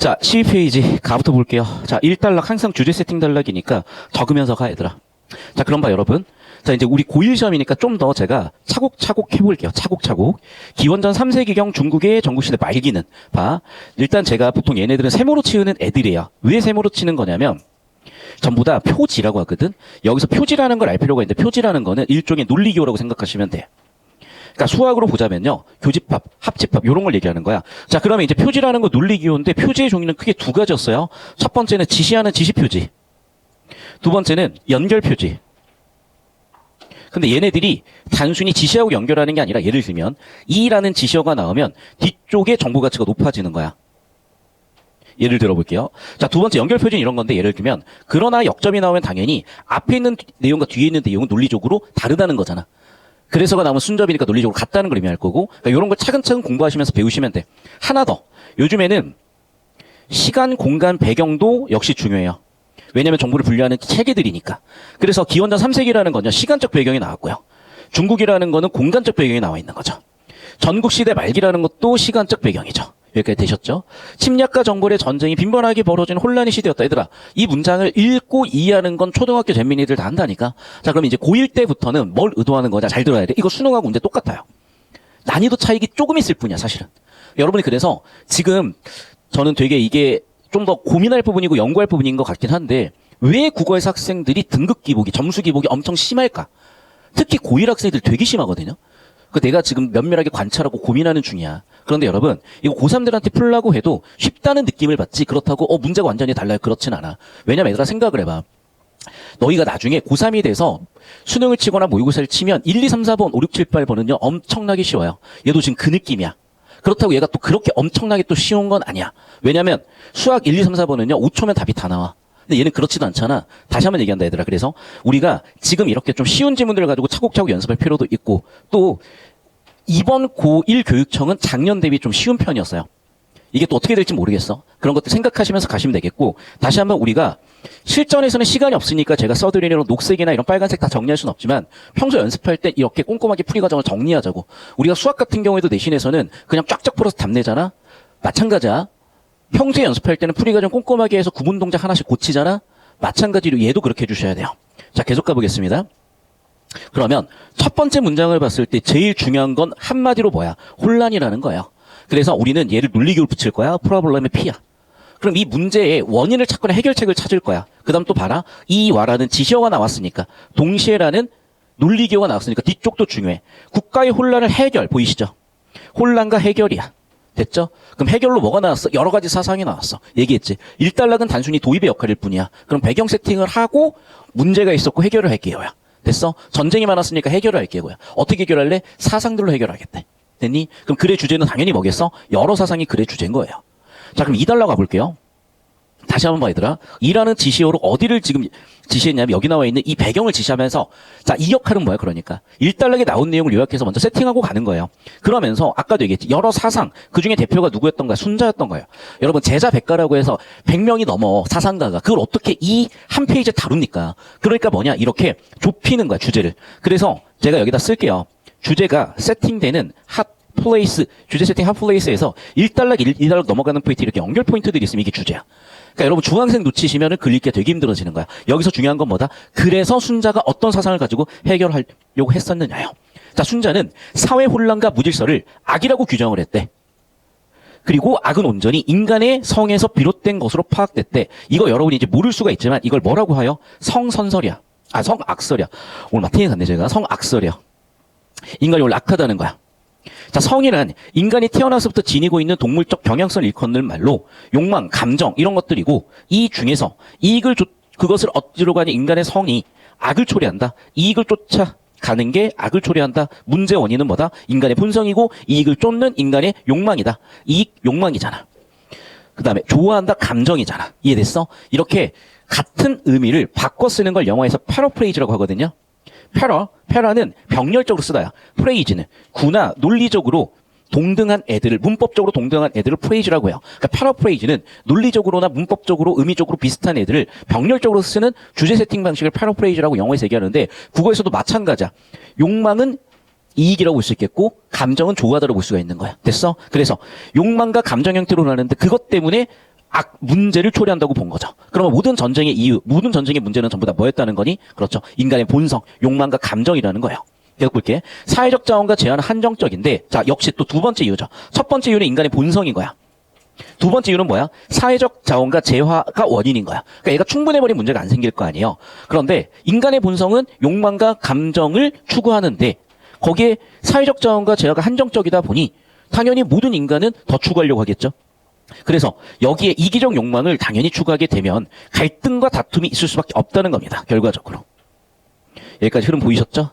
자, 12페이지 가부터 볼게요. 자, 1단락 항상 주제 세팅 단락이니까 적으면서 가, 얘들아. 자, 그럼 봐, 여러분. 자, 이제 우리 고1 시험이니까 좀 더 제가 차곡차곡 해볼게요. 차곡차곡. 기원전 3세기경 중국의 전국시대 말기는. 봐. 일단 제가 보통 얘네들은 세모로 치우는 애들이에요. 왜 세모로 치는 거냐면, 전부 다 표지라고 하거든? 여기서 표지라는 걸 알 필요가 있는데, 표지라는 거는 일종의 논리기호라고 생각하시면 돼. 그러니까 수학으로 보자면요. 교집합, 합집합 이런 걸 얘기하는 거야. 자, 그러면 이제 표지라는 거 논리기호인데 표지의 종류는 크게 두 가지였어요. 첫 번째는 지시하는 지시표지. 두 번째는 연결표지. 근데 얘네들이 단순히 지시하고 연결하는 게 아니라 예를 들면 이라는 지시어가 나오면 뒤쪽에 정보 가치가 높아지는 거야. 예를 들어볼게요. 자, 두 번째 연결표지는 이런 건데 예를 들면 그러나 역점이 나오면 당연히 앞에 있는 내용과 뒤에 있는 내용은 논리적으로 다르다는 거잖아. 그래서가 나오면 순접이니까 논리적으로 같다는 걸 의미할 거고, 그러니까 이런 걸 차근차근 공부하시면서 배우시면 돼. 하나 더. 요즘에는 시간, 공간, 배경도 역시 중요해요. 왜냐하면 정보를 분류하는 체계들이니까. 그래서 기원전 3세기라는 건요, 시간적 배경이 나왔고요. 중국이라는 거는 공간적 배경이 나와 있는 거죠. 전국시대 말기라는 것도 시간적 배경이죠. 여기까지 되셨죠? 침략과 정벌의 전쟁이 빈번하게 벌어지는 혼란의 시대였다. 얘들아, 이 문장을 읽고 이해하는 건 초등학교 잼민이들 다 한다니까. 자, 그럼 이제 고1 때부터는 뭘 의도하는 거냐? 잘 들어야 돼. 이거 수능하고 문제 똑같아요. 난이도 차이가 조금 있을 뿐이야, 사실은. 여러분이 그래서 지금 저는 되게 이게 좀 더 고민할 부분이고 연구할 부분인 것 같긴 한데, 왜 국어에서 학생들이 등급 기복이, 점수 기복이 엄청 심할까? 특히 고1 학생들 되게 심하거든요. 그 내가 지금 면밀하게 관찰하고 고민하는 중이야. 그런데 여러분, 이거 고3들한테 풀라고 해도 쉽다는 느낌을 받지, 그렇다고 문제가 완전히 달라요, 그렇진 않아. 왜냐면 얘들아, 생각을 해봐. 너희가 나중에 고3이 돼서 수능을 치거나 모의고사를 치면 1, 2, 3, 4번, 5, 6, 7, 8번은요 엄청나게 쉬워요. 얘도 지금 그 느낌이야. 그렇다고 얘가 또 그렇게 엄청나게 또 쉬운 건 아니야. 왜냐면 수학 1, 2, 3, 4번은요 5초면 답이 다 나와. 근데 얘는 그렇지도 않잖아. 다시 한번 얘기한다, 얘들아. 그래서 우리가 지금 이렇게 좀 쉬운 지문들을 가지고 차곡차곡 연습할 필요도 있고, 또 이번 고1 교육청은 작년 대비 좀 쉬운 편이었어요. 이게 또 어떻게 될지 모르겠어. 그런 것들 생각하시면서 가시면 되겠고, 다시 한번 우리가 실전에서는 시간이 없으니까 제가 써드리는 이런 녹색이나 이런 빨간색 다 정리할 수는 없지만 평소 연습할 때 이렇게 꼼꼼하게 풀이 과정을 정리하자고. 우리가 수학 같은 경우에도 내신에서는 그냥 쫙쫙 풀어서 답 내잖아. 마찬가지야. 평소에 연습할 때는 풀이 과정 꼼꼼하게 해서 구분 동작 하나씩 고치잖아. 마찬가지로 얘도 그렇게 해주셔야 돼요. 자, 계속 가보겠습니다. 그러면 첫 번째 문장을 봤을 때 제일 중요한 건 한마디로 뭐야? 혼란이라는 거예요. 그래서 우리는 얘를 논리교를 붙일 거야. 프로블럼의 P야. 그럼 이 문제의 원인을 찾거나 해결책을 찾을 거야. 그 다음 또 봐라. 이와라는 지시어가 나왔으니까, 동시에라는 논리교가 나왔으니까 뒤쪽도 중요해. 국가의 혼란을 해결, 보이시죠? 혼란과 해결이야. 됐죠? 그럼 해결로 뭐가 나왔어? 여러 가지 사상이 나왔어. 얘기했지. 1단락은 단순히 도입의 역할일 뿐이야. 그럼 배경 세팅을 하고 문제가 있었고 해결을 할게요야. 됐어? 전쟁이 많았으니까 해결을 할게요야. 어떻게 해결할래? 사상들로 해결하겠대. 됐니? 그럼 글의 주제는 당연히 뭐겠어? 여러 사상이 글의 주제인 거예요. 자, 그럼 2달러 가볼게요. 다시 한번 봐, 얘들아. 이라는 지시어로 어디를 지금 지시했냐면 여기 나와 있는 이 배경을 지시하면서, 자, 이 역할은 뭐야? 그러니까 1달러에 나온 내용을 요약해서 먼저 세팅하고 가는 거예요. 그러면서 아까도 얘기했지. 여러 사상, 그중에 대표가 누구였던가? 순자였던 거예요. 여러분, 제자 백가라고 해서 100명이 넘어 사상가가. 그걸 어떻게 이 한 페이지에 다룹니까? 그러니까 뭐냐? 이렇게 좁히는 거야, 주제를. 그래서 제가 여기다 쓸게요. 주제가 세팅되는 핫 플레이스, 주제 세팅 핫 플레이스에서 1달러, 2달러 넘어가는 포인트, 이렇게 연결 포인트들이 있으면 이게 주제야. 그러니까 여러분, 중학생 놓치시면은 글 읽기가 되게 힘들어지는 거야. 여기서 중요한 건 뭐다? 그래서 순자가 어떤 사상을 가지고 해결하려고 했었느냐요. 자, 순자는 사회 혼란과 무질서를 악이라고 규정을 했대. 그리고 악은 온전히 인간의 성에서 비롯된 것으로 파악됐대. 이거 여러분이 이제 모를 수가 있지만 이걸 뭐라고 하여? 성선설이야. 아, 성악설이야. 오늘 마틴에 갔네, 제가. 성악설이야. 인간이 원래 악하다는 거야. 자, 성이란 인간이 태어나서부터 지니고 있는 동물적 경향성을 일컫는 말로 욕망, 감정 이런 것들이고, 이 중에서 그것을 얻으려고 하는 인간의 성이 악을 초래한다. 이익을 쫓아가는 게 악을 초래한다. 문제 원인은 뭐다? 인간의 본성이고 이익을 쫓는 인간의 욕망이다. 이익, 욕망이잖아. 그 다음에 좋아한다, 감정이잖아. 이해됐어? 이렇게 같은 의미를 바꿔 쓰는 걸 영어에서 패러프레이즈라고 하거든요. 패러는 병렬적으로 쓰다야. 프레이즈는 구나 논리적으로 동등한 애들을, 문법적으로 동등한 애들을 프레이즈라고 해요. 그러니까 패러프레이즈는 논리적으로나 문법적으로 의미적으로 비슷한 애들을 병렬적으로 쓰는 주제 세팅 방식을 패러프레이즈라고 영어에서 얘기하는데, 국어에서도 마찬가지야. 욕망은 이익이라고 볼 수 있겠고 감정은 좋아하다라고 볼 수가 있는 거야. 됐어? 그래서 욕망과 감정 형태로 나는데 그것 때문에 문제를 초래한다고 본 거죠. 그러면 모든 전쟁의 이유, 모든 전쟁의 문제는 전부 다 뭐였다는 거니? 그렇죠. 인간의 본성, 욕망과 감정이라는 거예요. 계속 볼게. 사회적 자원과 제한은 한정적인데, 자, 역시 또 두 번째 이유죠. 첫 번째 이유는 인간의 본성인 거야. 두 번째 이유는 뭐야? 사회적 자원과 재화가 원인인 거야. 그러니까 얘가 충분해버린 문제가 안 생길 거 아니에요. 그런데 인간의 본성은 욕망과 감정을 추구하는데 거기에 사회적 자원과 재화가 한정적이다 보니 당연히 모든 인간은 더 추구하려고 하겠죠. 그래서 여기에 이기적 욕망을 당연히 추구하게 되면 갈등과 다툼이 있을 수밖에 없다는 겁니다. 결과적으로. 여기까지 흐름 보이셨죠?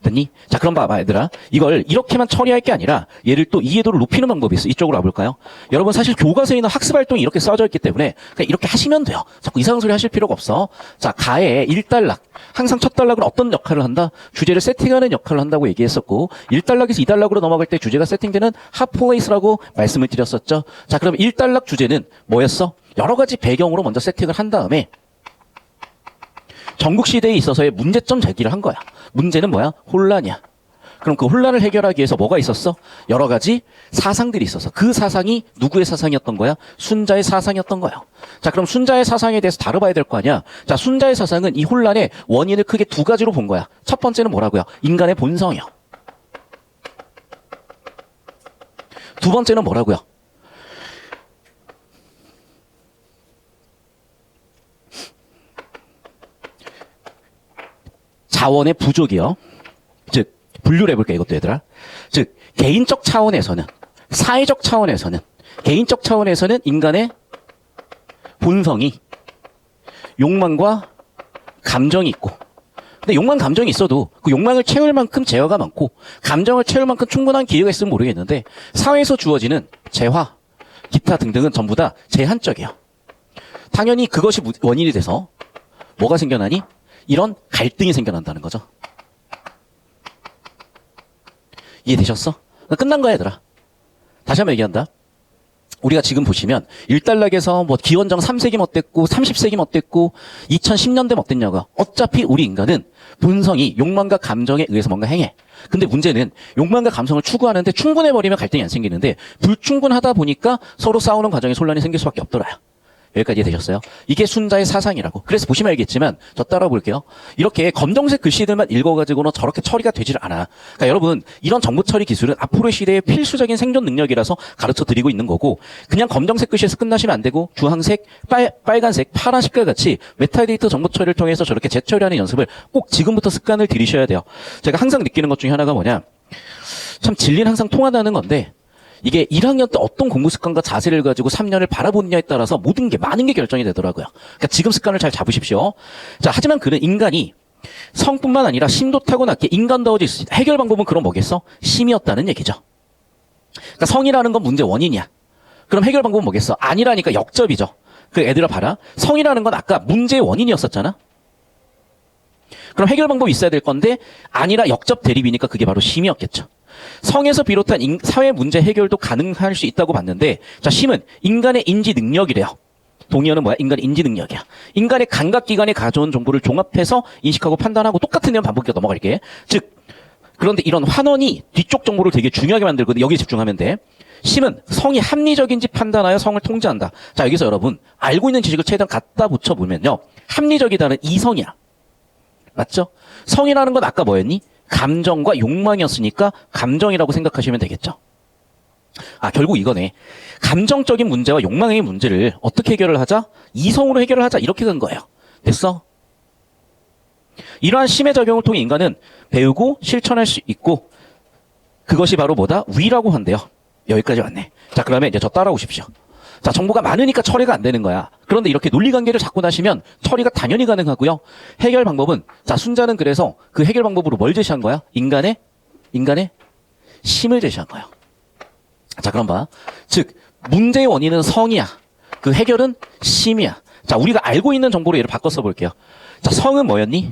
됐니? 자, 그럼 봐봐, 얘들아. 이걸 이렇게만 처리할 게 아니라 얘를 또 이해도를 높이는 방법이 있어. 이쪽으로 와볼까요? 여러분 사실 교과서에 있는 학습활동이 이렇게 써져 있기 때문에 그냥 이렇게 하시면 돼요. 자꾸 이상한 소리 하실 필요가 없어. 자, 가에 1단락. 항상 첫 단락은 어떤 역할을 한다? 주제를 세팅하는 역할을 한다고 얘기했었고 1단락에서 2단락으로 넘어갈 때 주제가 세팅되는 핫플레이스라고 말씀을 드렸었죠. 자, 그럼 1단락 주제는 뭐였어? 여러 가지 배경으로 먼저 세팅을 한 다음에 전국시대에 있어서의 문제점 제기를 한 거야. 문제는 뭐야? 혼란이야. 그럼 그 혼란을 해결하기 위해서 뭐가 있었어? 여러 가지 사상들이 있었어. 그 사상이 누구의 사상이었던 거야? 순자의 사상이었던 거야. 자, 그럼 순자의 사상에 대해서 다뤄봐야 될 거 아니야? 자, 순자의 사상은 이 혼란의 원인을 크게 두 가지로 본 거야. 첫 번째는 뭐라고요? 인간의 본성이요. 두 번째는 뭐라고요? 자원의 부족이요. 즉, 분류를 해볼게요, 이것도 얘들아. 즉, 개인적 차원에서는, 사회적 차원에서는, 개인적 차원에서는 인간의 본성이 욕망과 감정이 있고, 근데 욕망, 감정이 있어도 그 욕망을 채울 만큼 재화가 많고, 감정을 채울 만큼 충분한 기회가 있으면 모르겠는데, 사회에서 주어지는 재화, 기타 등등은 전부 다 제한적이에요. 당연히 그것이 원인이 돼서 뭐가 생겨나니? 이런 갈등이 생겨난다는 거죠. 이해되셨어? 끝난 거야, 얘들아. 다시 한번 얘기한다. 우리가 지금 보시면 1단락에서 뭐 기원전 3세기면 어땠고 30세기면 어땠고 2010년대면 어땠냐고. 어차피 우리 인간은 본성이 욕망과 감정에 의해서 뭔가 행해. 근데 문제는 욕망과 감성을 추구하는데 충분해버리면 갈등이 안 생기는데 불충분하다 보니까 서로 싸우는 과정에 혼란이 생길 수밖에 없더라요. 여기까지 이해되셨어요? 이게 순자의 사상이라고. 그래서 보시면 알겠지만 저 따라 볼게요. 이렇게 검정색 글씨들만 읽어가지고는 저렇게 처리가 되질 않아. 그러니까 여러분 이런 정보 처리 기술은 앞으로의 시대의 필수적인 생존 능력이라서 가르쳐드리고 있는 거고 그냥 검정색 글씨에서 끝나시면 안 되고 주황색, 빨간색, 파란 색깔 같이 메타데이터 정보 처리를 통해서 저렇게 재처리하는 연습을 꼭 지금부터 습관을 들이셔야 돼요. 제가 항상 느끼는 것 중에 하나가 뭐냐. 참 진리는 항상 통하다는 건데 이게 1학년 때 어떤 공부 습관과 자세를 가지고 3년을 바라보느냐에 따라서 모든 게 많은 게 결정이 되더라고요. 그러니까 지금 습관을 잘 잡으십시오. 자, 하지만 그는 인간이 성뿐만 아니라 심도 타고났기에 인간다워질 수 있다. 해결 방법은 그럼 뭐겠어? 심이었다는 얘기죠. 그러니까 성이라는 건 문제 원인이야. 그럼 해결 방법은 뭐겠어? 아니라니까 역접이죠. 그 애들아 봐라. 성이라는 건 아까 문제의 원인이었었잖아. 그럼 해결 방법이 있어야 될 건데 아니라 역접 대립이니까 그게 바로 심이었겠죠. 성에서 비롯한 사회 문제 해결도 가능할 수 있다고 봤는데 자, 심은 인간의 인지 능력이래요. 동의어는 뭐야? 인간의 인지 능력이야. 인간의 감각기관에 가져온 정보를 종합해서 인식하고 판단하고 똑같은 내용 반복해서 넘어갈게. 즉 그런데 이런 환원이 뒤쪽 정보를 되게 중요하게 만들거든. 여기에 집중하면 돼. 심은 성이 합리적인지 판단하여 성을 통제한다. 자, 여기서 여러분 알고 있는 지식을 최대한 갖다 붙여보면요. 합리적이다는 이성이야. 맞죠? 성이라는 건 아까 뭐였니? 감정과 욕망이었으니까 감정이라고 생각하시면 되겠죠. 아, 결국 이거네. 감정적인 문제와 욕망의 문제를 어떻게 해결을 하자? 이성으로 해결을 하자. 이렇게 간 거예요. 됐어? 이러한 심의 작용을 통해 인간은 배우고 실천할 수 있고 그것이 바로 뭐다? 위라고 한대요. 여기까지 왔네. 자, 그러면 이제 저 따라오십시오. 자, 정보가 많으니까 처리가 안 되는 거야. 그런데 이렇게 논리관계를 잡고 나시면 처리가 당연히 가능하고요. 해결 방법은 자, 순자는 그래서 그 해결 방법으로 뭘 제시한 거야? 인간의 심을 제시한 거예요. 자, 그럼 봐. 즉 문제의 원인은 성이야. 그 해결은 심이야. 자, 우리가 알고 있는 정보로 얘를 바꿔 써볼게요. 자, 성은 뭐였니?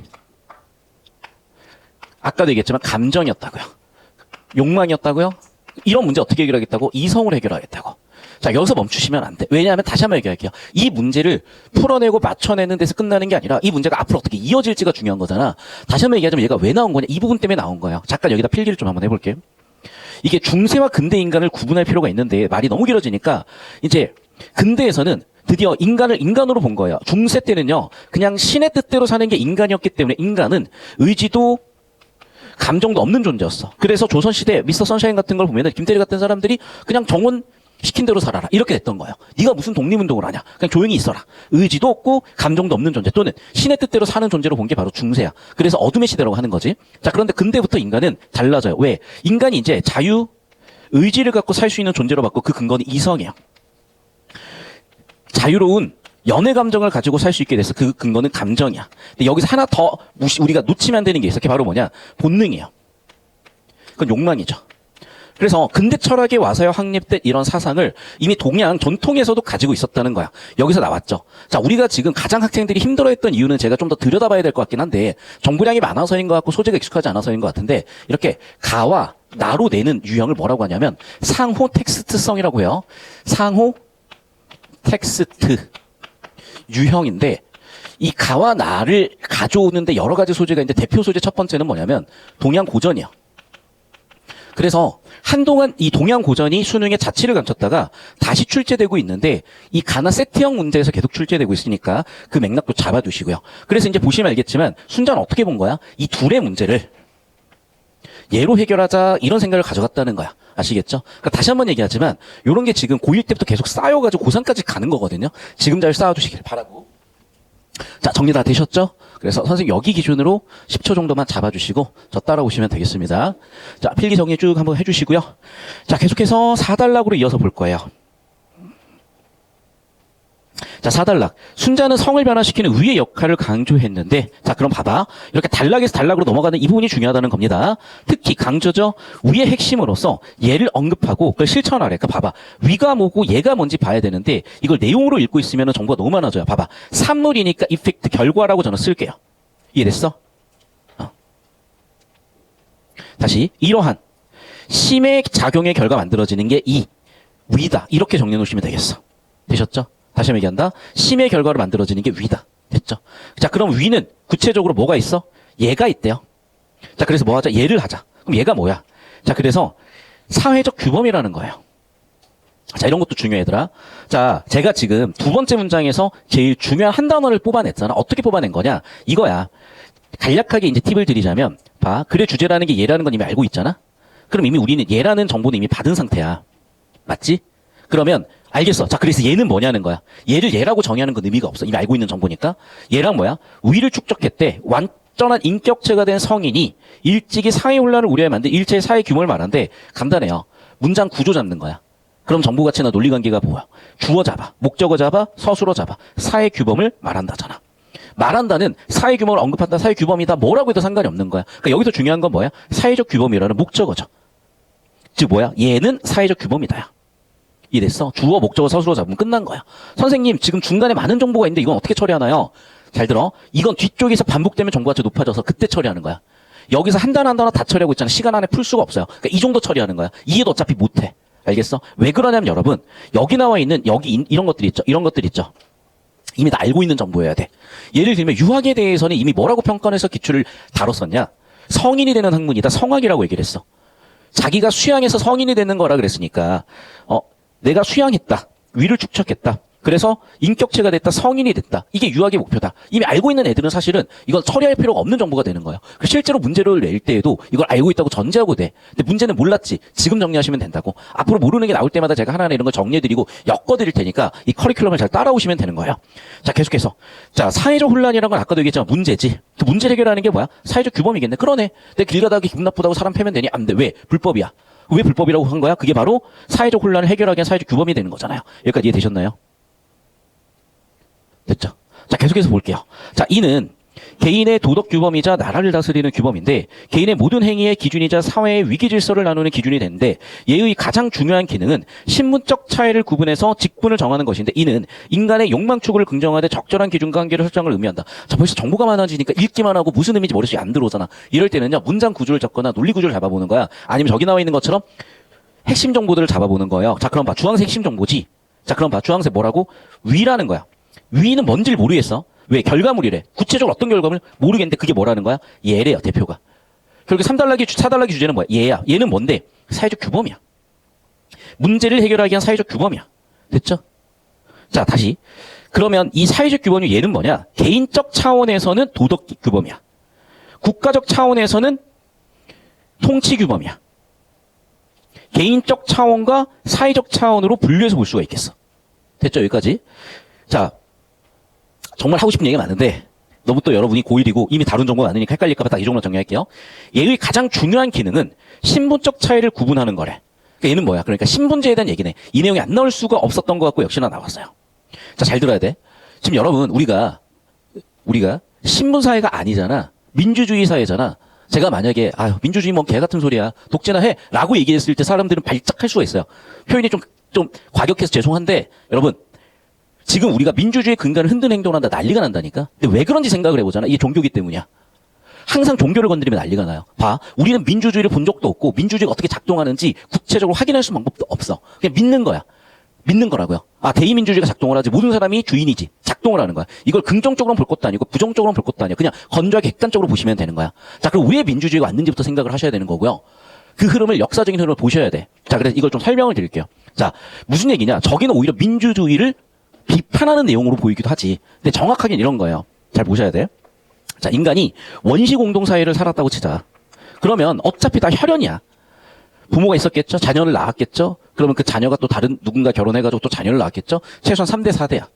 아까도 얘기했지만 감정이었다고요. 욕망이었다고요. 이런 문제 어떻게 해결하겠다고? 이성으로 해결하겠다고. 자, 여기서 멈추시면 안 돼. 왜냐하면 다시 한번 얘기할게요. 이 문제를 풀어내고 맞춰내는 데서 끝나는 게 아니라 이 문제가 앞으로 어떻게 이어질지가 중요한 거잖아. 다시 한번 얘기하자면 얘가 왜 나온 거냐? 이 부분 때문에 나온 거예요. 잠깐 여기다 필기를 좀 한번 해볼게요. 이게 중세와 근대 인간을 구분할 필요가 있는데 말이 너무 길어지니까 이제 근대에서는 드디어 인간을 인간으로 본 거예요. 중세 때는요, 그냥 신의 뜻대로 사는 게 인간이었기 때문에 인간은 의지도 감정도 없는 존재였어. 그래서 조선시대 미스터 선샤인 같은 걸 보면은 김대리 같은 사람들이 그냥 정원 시킨 대로 살아라. 이렇게 됐던 거예요. 네가 무슨 독립운동을 하냐. 그냥 조용히 있어라. 의지도 없고 감정도 없는 존재 또는 신의 뜻대로 사는 존재로 본 게 바로 중세야. 그래서 어둠의 시대라고 하는 거지. 자, 그런데 근대부터 인간은 달라져요. 왜? 인간이 이제 자유, 의지를 갖고 살 수 있는 존재로 봤고 그 근거는 이성이에요. 자유로운 연애 감정을 가지고 살 수 있게 돼서 그 근거는 감정이야. 근데 여기서 하나 더 우리가 놓치면 안 되는 게 있어. 그게 바로 뭐냐? 본능이에요. 그건 욕망이죠. 그래서 근대 철학에 와서야 확립된 이런 사상을 이미 동양 전통에서도 가지고 있었다는 거야. 여기서 나왔죠. 자, 우리가 지금 가장 학생들이 힘들어했던 이유는 제가 좀 더 들여다봐야 될 것 같긴 한데 정보량이 많아서인 것 같고 소재가 익숙하지 않아서인 것 같은데 이렇게 가와 나로 내는 유형을 뭐라고 하냐면 상호 텍스트성이라고 해요. 상호 텍스트 유형인데 이 가와 나를 가져오는데 여러 가지 소재가 있는데 대표 소재 첫 번째는 뭐냐면 동양 고전이야. 그래서 한동안 이 동양 고전이 수능의 자취를 감췄다가 다시 출제되고 있는데 이 가나 세트형 문제에서 계속 출제되고 있으니까 그 맥락도 잡아두시고요. 그래서 이제 보시면 알겠지만 순자는 어떻게 본 거야? 이 둘의 문제를 예로 해결하자 이런 생각을 가져갔다는 거야. 아시겠죠? 그러니까 다시 한번 얘기하지만 이런 게 지금 고1 때부터 계속 쌓여가지고 고3까지 가는 거거든요. 지금 잘 쌓아두시길 바라고. 자, 정리 다 되셨죠? 그래서 선생님 여기 기준으로 10초 정도만 잡아주시고 저 따라오시면 되겠습니다. 자, 필기 정리 쭉 한번 해주시고요. 자, 계속해서 4단락으로 이어서 볼 거예요. 자, 4단락. 순자는 성을 변화시키는 위의 역할을 강조했는데, 자, 그럼 봐봐. 이렇게 단락에서 단락으로 넘어가는 이 부분이 중요하다는 겁니다. 특히 강조죠. 위의 핵심으로서 얘를 언급하고 그걸 실천하래. 그러니까 봐봐. 위가 뭐고 얘가 뭔지 봐야 되는데, 이걸 내용으로 읽고 있으면 정보가 너무 많아져요. 봐봐. 산물이니까 이펙트, 결과라고 저는 쓸게요. 이해됐어? 다시. 이러한 심의 작용의 결과 만들어지는 게 이 위다. 이렇게 정리해 놓으시면 되겠어. 되셨죠? 다시 한번 얘기한다. 심의 결과로 만들어지는 게 위다. 됐죠? 자, 그럼 위는 구체적으로 뭐가 있어? 얘가 있대요. 자, 그래서 뭐 하자? 얘를 하자. 그럼 얘가 뭐야? 자, 그래서 사회적 규범이라는 거예요. 자, 이런 것도 중요하더라. 자, 제가 지금 두 번째 문장에서 제일 중요한 한 단어를 뽑아냈잖아. 어떻게 뽑아낸 거냐? 이거야. 간략하게 이제 팁을 드리자면, 봐. 글의 주제라는 게 얘라는 건 이미 알고 있잖아? 그럼 이미 우리는 얘라는 정보는 이미 받은 상태야. 맞지? 그러면 알겠어. 자, 그래서 얘는 뭐냐는 거야. 얘를 얘라고 정의하는 건 의미가 없어. 이미 알고 있는 정보니까. 얘랑 뭐야? 위를 축적했대. 완전한 인격체가 된 성인이 일찍이 사회 혼란을 우려해 만든 일체의 사회 규모를 말하는데 간단해요. 문장 구조 잡는 거야. 그럼 정보 가치나 논리 관계가 뭐야? 주어 잡아, 목적어 잡아, 서술어 잡아. 사회 규범을 말한다잖아. 말한다는 사회 규모를 언급한다, 사회 규범이다, 뭐라고 해도 상관이 없는 거야. 그러니까 여기서 중요한 건 뭐야? 사회적 규범이라는 목적어죠. 즉 뭐야? 얘는 사회적 규범이다야. 이해됐어? 주어, 목적어, 서술어 잡으면 끝난 거야. 선생님, 지금 중간에 많은 정보가 있는데 이건 어떻게 처리하나요? 잘 들어. 이건 뒤쪽에서 반복되면 정보 가치가 높아져서 그때 처리하는 거야. 여기서 한 단어 한 단어 다 처리하고 있잖아. 시간 안에 풀 수가 없어요. 그러니까 이 정도 처리하는 거야. 이해도 어차피 못해. 알겠어? 왜 그러냐면 여러분, 여기 나와 있는 여기 이런 것들이 있죠. 이런 것들 있죠. 이미 다 알고 있는 정보여야 돼. 예를 들면 유학에 대해서는 이미 뭐라고 평가해서 기출을 다뤘었냐? 성인이 되는 학문이다. 성학이라고 얘기를 했어. 자기가 수양해서 성인이 되는 거라 그랬으니까 내가 수양했다. 위를 축적했다. 그래서 인격체가 됐다. 성인이 됐다. 이게 유학의 목표다. 이미 알고 있는 애들은 사실은 이건 처리할 필요가 없는 정보가 되는 거예요. 실제로 문제를 낼 때에도 이걸 알고 있다고 전제하고 돼. 근데 문제는 몰랐지. 지금 정리하시면 된다고. 앞으로 모르는 게 나올 때마다 제가 하나하나 이런 걸 정리해드리고 엮어드릴 테니까 이 커리큘럼을 잘 따라오시면 되는 거예요. 자, 계속해서. 자, 사회적 혼란이라는 건 아까도 얘기했지만 문제지. 그 문제 해결하는 게 뭐야? 사회적 규범이겠네. 그러네. 내가 길 가다가 기분 나쁘다고 사람 패면 되니? 안 돼. 왜? 불법이야. 왜 불법이라고 한 거야? 그게 바로 사회적 혼란을 해결하기 위한 사회적 규범이 되는 거잖아요. 여기까지 이해되셨나요? 됐죠? 자, 계속해서 볼게요. 자, 이는 개인의 도덕 규범이자 나라를 다스리는 규범인데 개인의 모든 행위의 기준이자 사회의 위기 질서를 나누는 기준이 되는데 얘의 가장 중요한 기능은 신문적 차이를 구분해서 직분을 정하는 것인데 이는 인간의 욕망 추구를 긍정하되 적절한 기준과 한계를 설정을 의미한다. 자, 벌써 정보가 많아지니까 읽기만 하고 무슨 의미인지 머릿속에 안 들어오잖아. 이럴 때는요, 문장 구조를 적거나 논리 구조를 잡아보는 거야. 아니면 저기 나와 있는 것처럼 핵심 정보들을 잡아보는 거예요. 자, 그럼 봐. 주황색 핵심 정보지. 자, 그럼 봐. 주황색 뭐라고? 위라는 거야. 위는 뭔지를 모르겠어. 왜? 결과물이래. 구체적으로 어떤 결과물? 모르겠는데 그게 뭐라는 거야? 얘래요, 대표가. 결국 4단락의 주제는 뭐야? 얘야. 얘는 뭔데? 사회적 규범이야. 문제를 해결하기 위한 사회적 규범이야. 됐죠? 자, 다시. 그러면 이 사회적 규범이 얘는 뭐냐? 개인적 차원에서는 도덕 규범이야. 국가적 차원에서는 통치 규범이야. 개인적 차원과 사회적 차원으로 분류해서 볼 수가 있겠어. 됐죠? 여기까지. 자, 정말 하고 싶은 얘기가 많은데 너무 또 여러분이 고1이고 이미 다룬 정보가 많으니까 헷갈릴까 봐 딱 이 정도 정리할게요. 얘의 가장 중요한 기능은 신분적 차이를 구분하는 거래. 그러니까 얘는 뭐야? 그러니까 신분제에 대한 얘기네. 이 내용이 안 나올 수가 없었던 것 같고 역시나 나왔어요. 자, 잘 들어야 돼. 지금 여러분 우리가 신분사회가 아니잖아. 민주주의 사회잖아. 제가 만약에 아유 민주주의 뭐 개 같은 소리야. 독재나 해. 라고 얘기했을 때 사람들은 발작할 수가 있어요. 표현이 좀 과격해서 죄송한데 여러분 지금 우리가 민주주의 근간을 흔드는 행동을 한다 난리가 난다니까. 근데 왜 그런지 생각을 해보잖아. 이게 종교기 때문이야. 항상 종교를 건드리면 난리가 나요. 봐. 우리는 민주주의를 본 적도 없고 민주주의가 어떻게 작동하는지 구체적으로 확인할 수 있는 방법도 없어. 그냥 믿는 거야. 믿는 거라고요. 아, 대의민주주의가 작동을 하지. 모든 사람이 주인이지. 작동을 하는 거야. 이걸 긍정적으로 볼 것도 아니고 부정적으로 볼 것도 아니고 그냥 건조하게 객관적으로 보시면 되는 거야. 자, 그럼 왜 민주주의가 왔는지부터 생각을 하셔야 되는 거고요. 그 흐름을 역사적인 흐름을 보셔야 돼. 자, 그래서 이걸 좀 설명을 드릴게요. 자, 무슨 얘기냐. 저기는 오히려 민주주의를 비판하는 내용으로 보이기도 하지. 근데 정확하게는 이런 거예요. 잘 보셔야 돼. 자, 인간이 원시 공동사회를 살았다고 치자. 그러면 어차피 다 혈연이야. 부모가 있었겠죠? 자녀를 낳았겠죠? 그러면 그 자녀가 또 다른 누군가 결혼해가지고 또 자녀를 낳았겠죠? 최소한 3대, 4대야.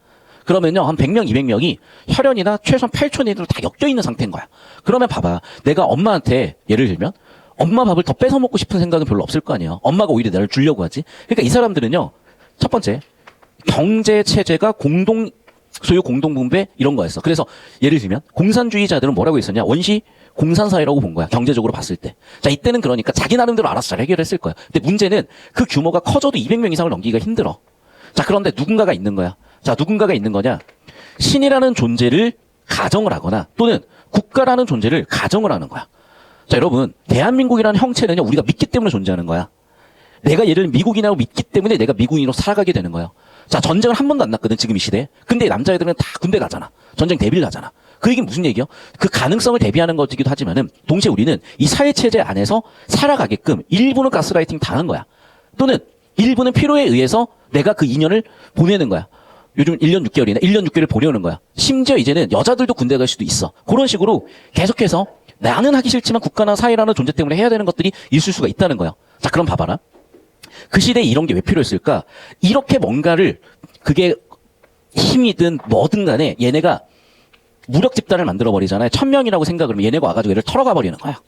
그러면요, 한 100명, 200명이 혈연이나 최소한 8촌이들 다 엮여있는 상태인 거야. 그러면 봐봐. 내가 엄마한테, 예를 들면, 엄마 밥을 더 뺏어 먹고 싶은 생각은 별로 없을 거 아니에요. 엄마가 오히려 나를 주려고 하지. 그러니까 이 사람들은요, 첫 번째, 경제 체제가 소유 공동분배 이런 거였어. 그래서 예를 들면 공산주의자들은 뭐라고 했었냐? 원시 공산사회라고 본 거야. 경제적으로 봤을 때. 자, 이때는 그러니까 자기 나름대로 알아서 잘 해결했을 거야. 근데 문제는 그 규모가 커져도 200명 이상을 넘기기가 힘들어. 자, 그런데 누군가가 있는 거야. 자, 누군가가 있는 거냐? 신이라는 존재를 가정을 하거나 또는 국가라는 존재를 가정을 하는 거야. 자, 여러분, 대한민국이라는 형체는요, 우리가 믿기 때문에 존재하는 거야. 내가 얘를 미국인이라고 믿기 때문에 내가 미국인으로 살아가게 되는 거예요. 자, 전쟁을 한 번도 안 났거든, 지금 이 시대에. 근데 남자애들은 다 군대 가잖아. 전쟁 대비를 하잖아. 그 얘기는 무슨 얘기요? 그 가능성을 대비하는 것이기도 하지만은, 동시에 우리는 이 사회체제 안에서 살아가게끔 일부는 가스라이팅 당한 거야. 또는 일부는 필요에 의해서 내가 그 인연을 보내는 거야. 요즘 1년 6개월이나 1년 6개월을 보내는 거야. 심지어 이제는 여자들도 군대 갈 수도 있어. 그런 식으로 계속해서 나는 하기 싫지만 국가나 사회라는 존재 때문에 해야 되는 것들이 있을 수가 있다는 거야. 자, 그럼 봐봐라. 그 시대에 이런 게 왜 필요했을까? 이렇게 뭔가를 그게 힘이든 뭐든 간에 얘네가 무력 집단을 만들어버리잖아요. 1000명이라고 생각을 하면 얘네가 와가지고 얘를 털어가 버리는 거야.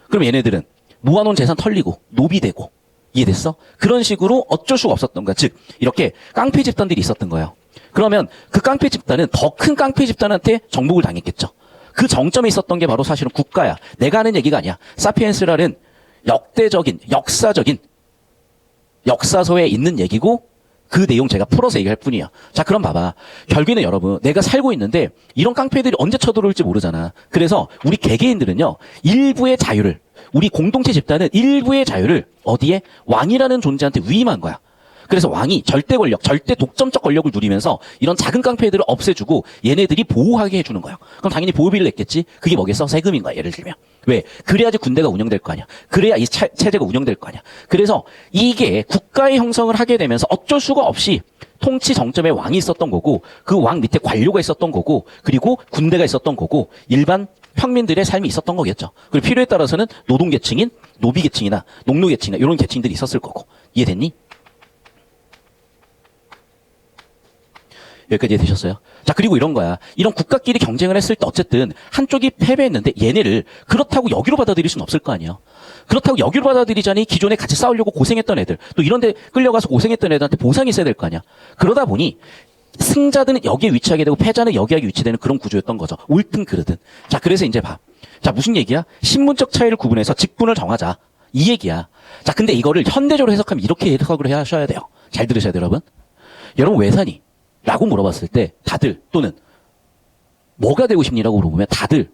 그럼 얘네들은 모아놓은 재산 털리고 노비되고 이해됐어? 그런 식으로 어쩔 수가 없었던 거야. 즉 이렇게 깡패 집단들이 있었던 거예요. 그러면 그 깡패 집단은 더 큰 깡패 집단한테 정복을 당했겠죠. 그 정점에 있었던 게 바로 사실은 국가야. 내가 하는 얘기가 아니야. 사피엔스라는 역대적인 역사적인 역사서에 있는 얘기고 그 내용 제가 풀어서 얘기할 뿐이야. 자, 그럼 봐봐. 결국에는 여러분, 내가 살고 있는데 이런 깡패들이 언제 쳐들어올지 모르잖아. 그래서 우리 개개인들은요, 일부의 자유를, 우리 공동체 집단은 일부의 자유를 어디에? 왕이라는 존재한테 위임한 거야. 그래서 왕이 절대 권력, 절대 독점적 권력을 누리면서 이런 작은 깡패들을 없애주고 얘네들이 보호하게 해주는 거예요. 그럼 당연히 보호비를 냈겠지? 그게 뭐겠어? 세금인 거야, 예를 들면. 왜? 그래야지 군대가 운영될 거 아니야. 그래야 이 체제가 운영될 거 아니야. 그래서 이게 국가의 형성을 하게 되면서 어쩔 수가 없이 통치 정점에 왕이 있었던 거고 그 왕 밑에 관료가 있었던 거고 그리고 군대가 있었던 거고 일반 평민들의 삶이 있었던 거겠죠. 그리고 필요에 따라서는 노동계층인 노비계층이나 농노계층이나 이런 계층들이 있었을 거고. 이해됐니? 여기까지 되셨어요? 자, 그리고 이런 거야. 이런 국가끼리 경쟁을 했을 때 어쨌든 한쪽이 패배했는데 얘네를 그렇다고 여기로 받아들일 수는 없을 거 아니에요. 그렇다고 여기로 받아들이자니 기존에 같이 싸우려고 고생했던 애들, 또 이런 데 끌려가서 고생했던 애들한테 보상이 있어야 될 거 아니야. 그러다 보니 승자들은 여기에 위치하게 되고 패자는 여기에 위치되는 그런 구조였던 거죠. 옳든 그르든. 자, 그래서 이제 봐. 자, 무슨 얘기야? 신분적 차이를 구분해서 직분을 정하자. 이 얘기야. 자, 근데 이거를 현대적으로 해석하면 이렇게 해석을 하셔야 돼요. 잘 들으셔야 돼요, 여러분. 여러분 왜 사니? 라고 물어봤을 때 다들 또는 뭐가 되고 싶니라고 물어보면 다들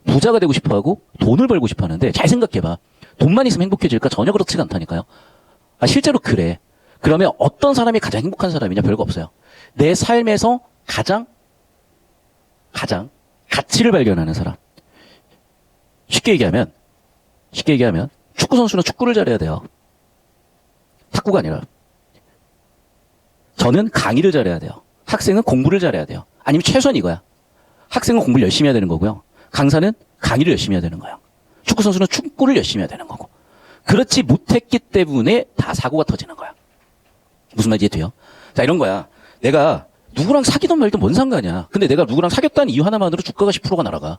부자가 되고 싶어하고 돈을 벌고 싶어하는데 잘 생각해봐. 돈만 있으면 행복해질까? 전혀 그렇지가 않다니까요. 아, 실제로 그래. 그러면 어떤 사람이 가장 행복한 사람이냐? 별거 없어요. 내 삶에서 가장 가치를 발견하는 사람. 쉽게 얘기하면 축구 선수는 축구를 잘해야 돼요. 탁구가 아니라. 저는 강의를 잘해야 돼요. 학생은 공부를 잘해야 돼요. 아니면 최소한 이거야. 학생은 공부를 열심히 해야 되는 거고요. 강사는 강의를 열심히 해야 되는 거예요. 축구 선수는 축구를 열심히 해야 되는 거고. 그렇지 못했기 때문에 다 사고가 터지는 거야. 무슨 말인지 이해돼요? 자, 이런 거야. 내가 누구랑 사귀던 말든 뭔 상관이야. 근데 내가 누구랑 사귀었다는 이유 하나만으로 주가가 10%가 날아가.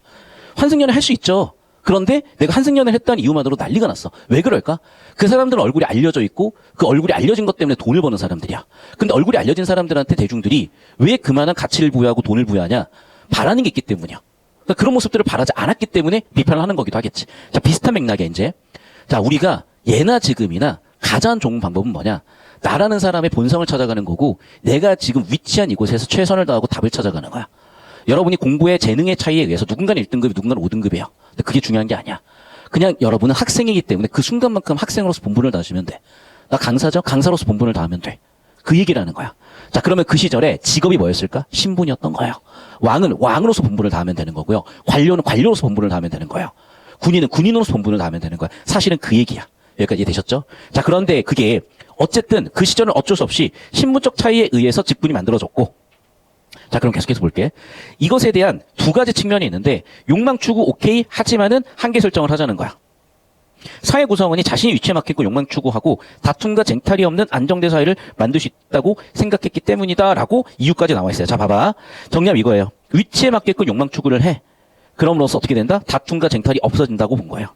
환승연애 할 수 있죠. 그런데 내가 환승연애를 했다는 이유만으로 난리가 났어. 왜 그럴까? 그 사람들은 얼굴이 알려져 있고 그 얼굴이 알려진 것 때문에 돈을 버는 사람들이야. 근데 얼굴이 알려진 사람들한테 대중들이 왜 그만한 가치를 부여하고 돈을 부여하냐? 바라는 게 있기 때문이야. 그러니까 그런 모습들을 바라지 않았기 때문에 비판을 하는 거기도 하겠지. 자, 비슷한 맥락에 이제 자, 우리가 예나 지금이나 가장 좋은 방법은 뭐냐? 나라는 사람의 본성을 찾아가는 거고 내가 지금 위치한 이곳에서 최선을 다하고 답을 찾아가는 거야. 여러분이 공부의 재능의 차이에 의해서 누군가는 1등급이 누군가는 5등급이에요. 근데 그게 중요한 게 아니야. 그냥 여러분은 학생이기 때문에 그 순간만큼 학생으로서 본분을 다하시면 돼. 나 강사죠? 강사로서 본분을 다하면 돼. 그 얘기라는 거야. 자, 그러면 그 시절에 직업이 뭐였을까? 신분이었던 거예요. 왕은 왕으로서 본분을 다하면 되는 거고요. 관료는 관료로서 본분을 다하면 되는 거예요. 군인은 군인으로서 본분을 다하면 되는 거야. 사실은 그 얘기야. 여기까지 이해되셨죠? 자, 그런데 그게 어쨌든 그 시절은 어쩔 수 없이 신분적 차이에 의해서 직분이 만들어졌고 자, 그럼 계속해서 볼게. 이것에 대한 두 가지 측면이 있는데 욕망 추구 오케이 하지만은 한계 설정을 하자는 거야. 사회 구성원이 자신의 위치에 맞게끔 욕망 추구하고 다툼과 쟁탈이 없는 안정된 사회를 만들 수 있다고 생각했기 때문이다라고 이유까지 나와 있어요. 자, 봐봐. 정리하면 이거예요. 위치에 맞게끔 욕망 추구를 해. 그럼으로써 어떻게 된다? 다툼과 쟁탈이 없어진다고 본 거예요.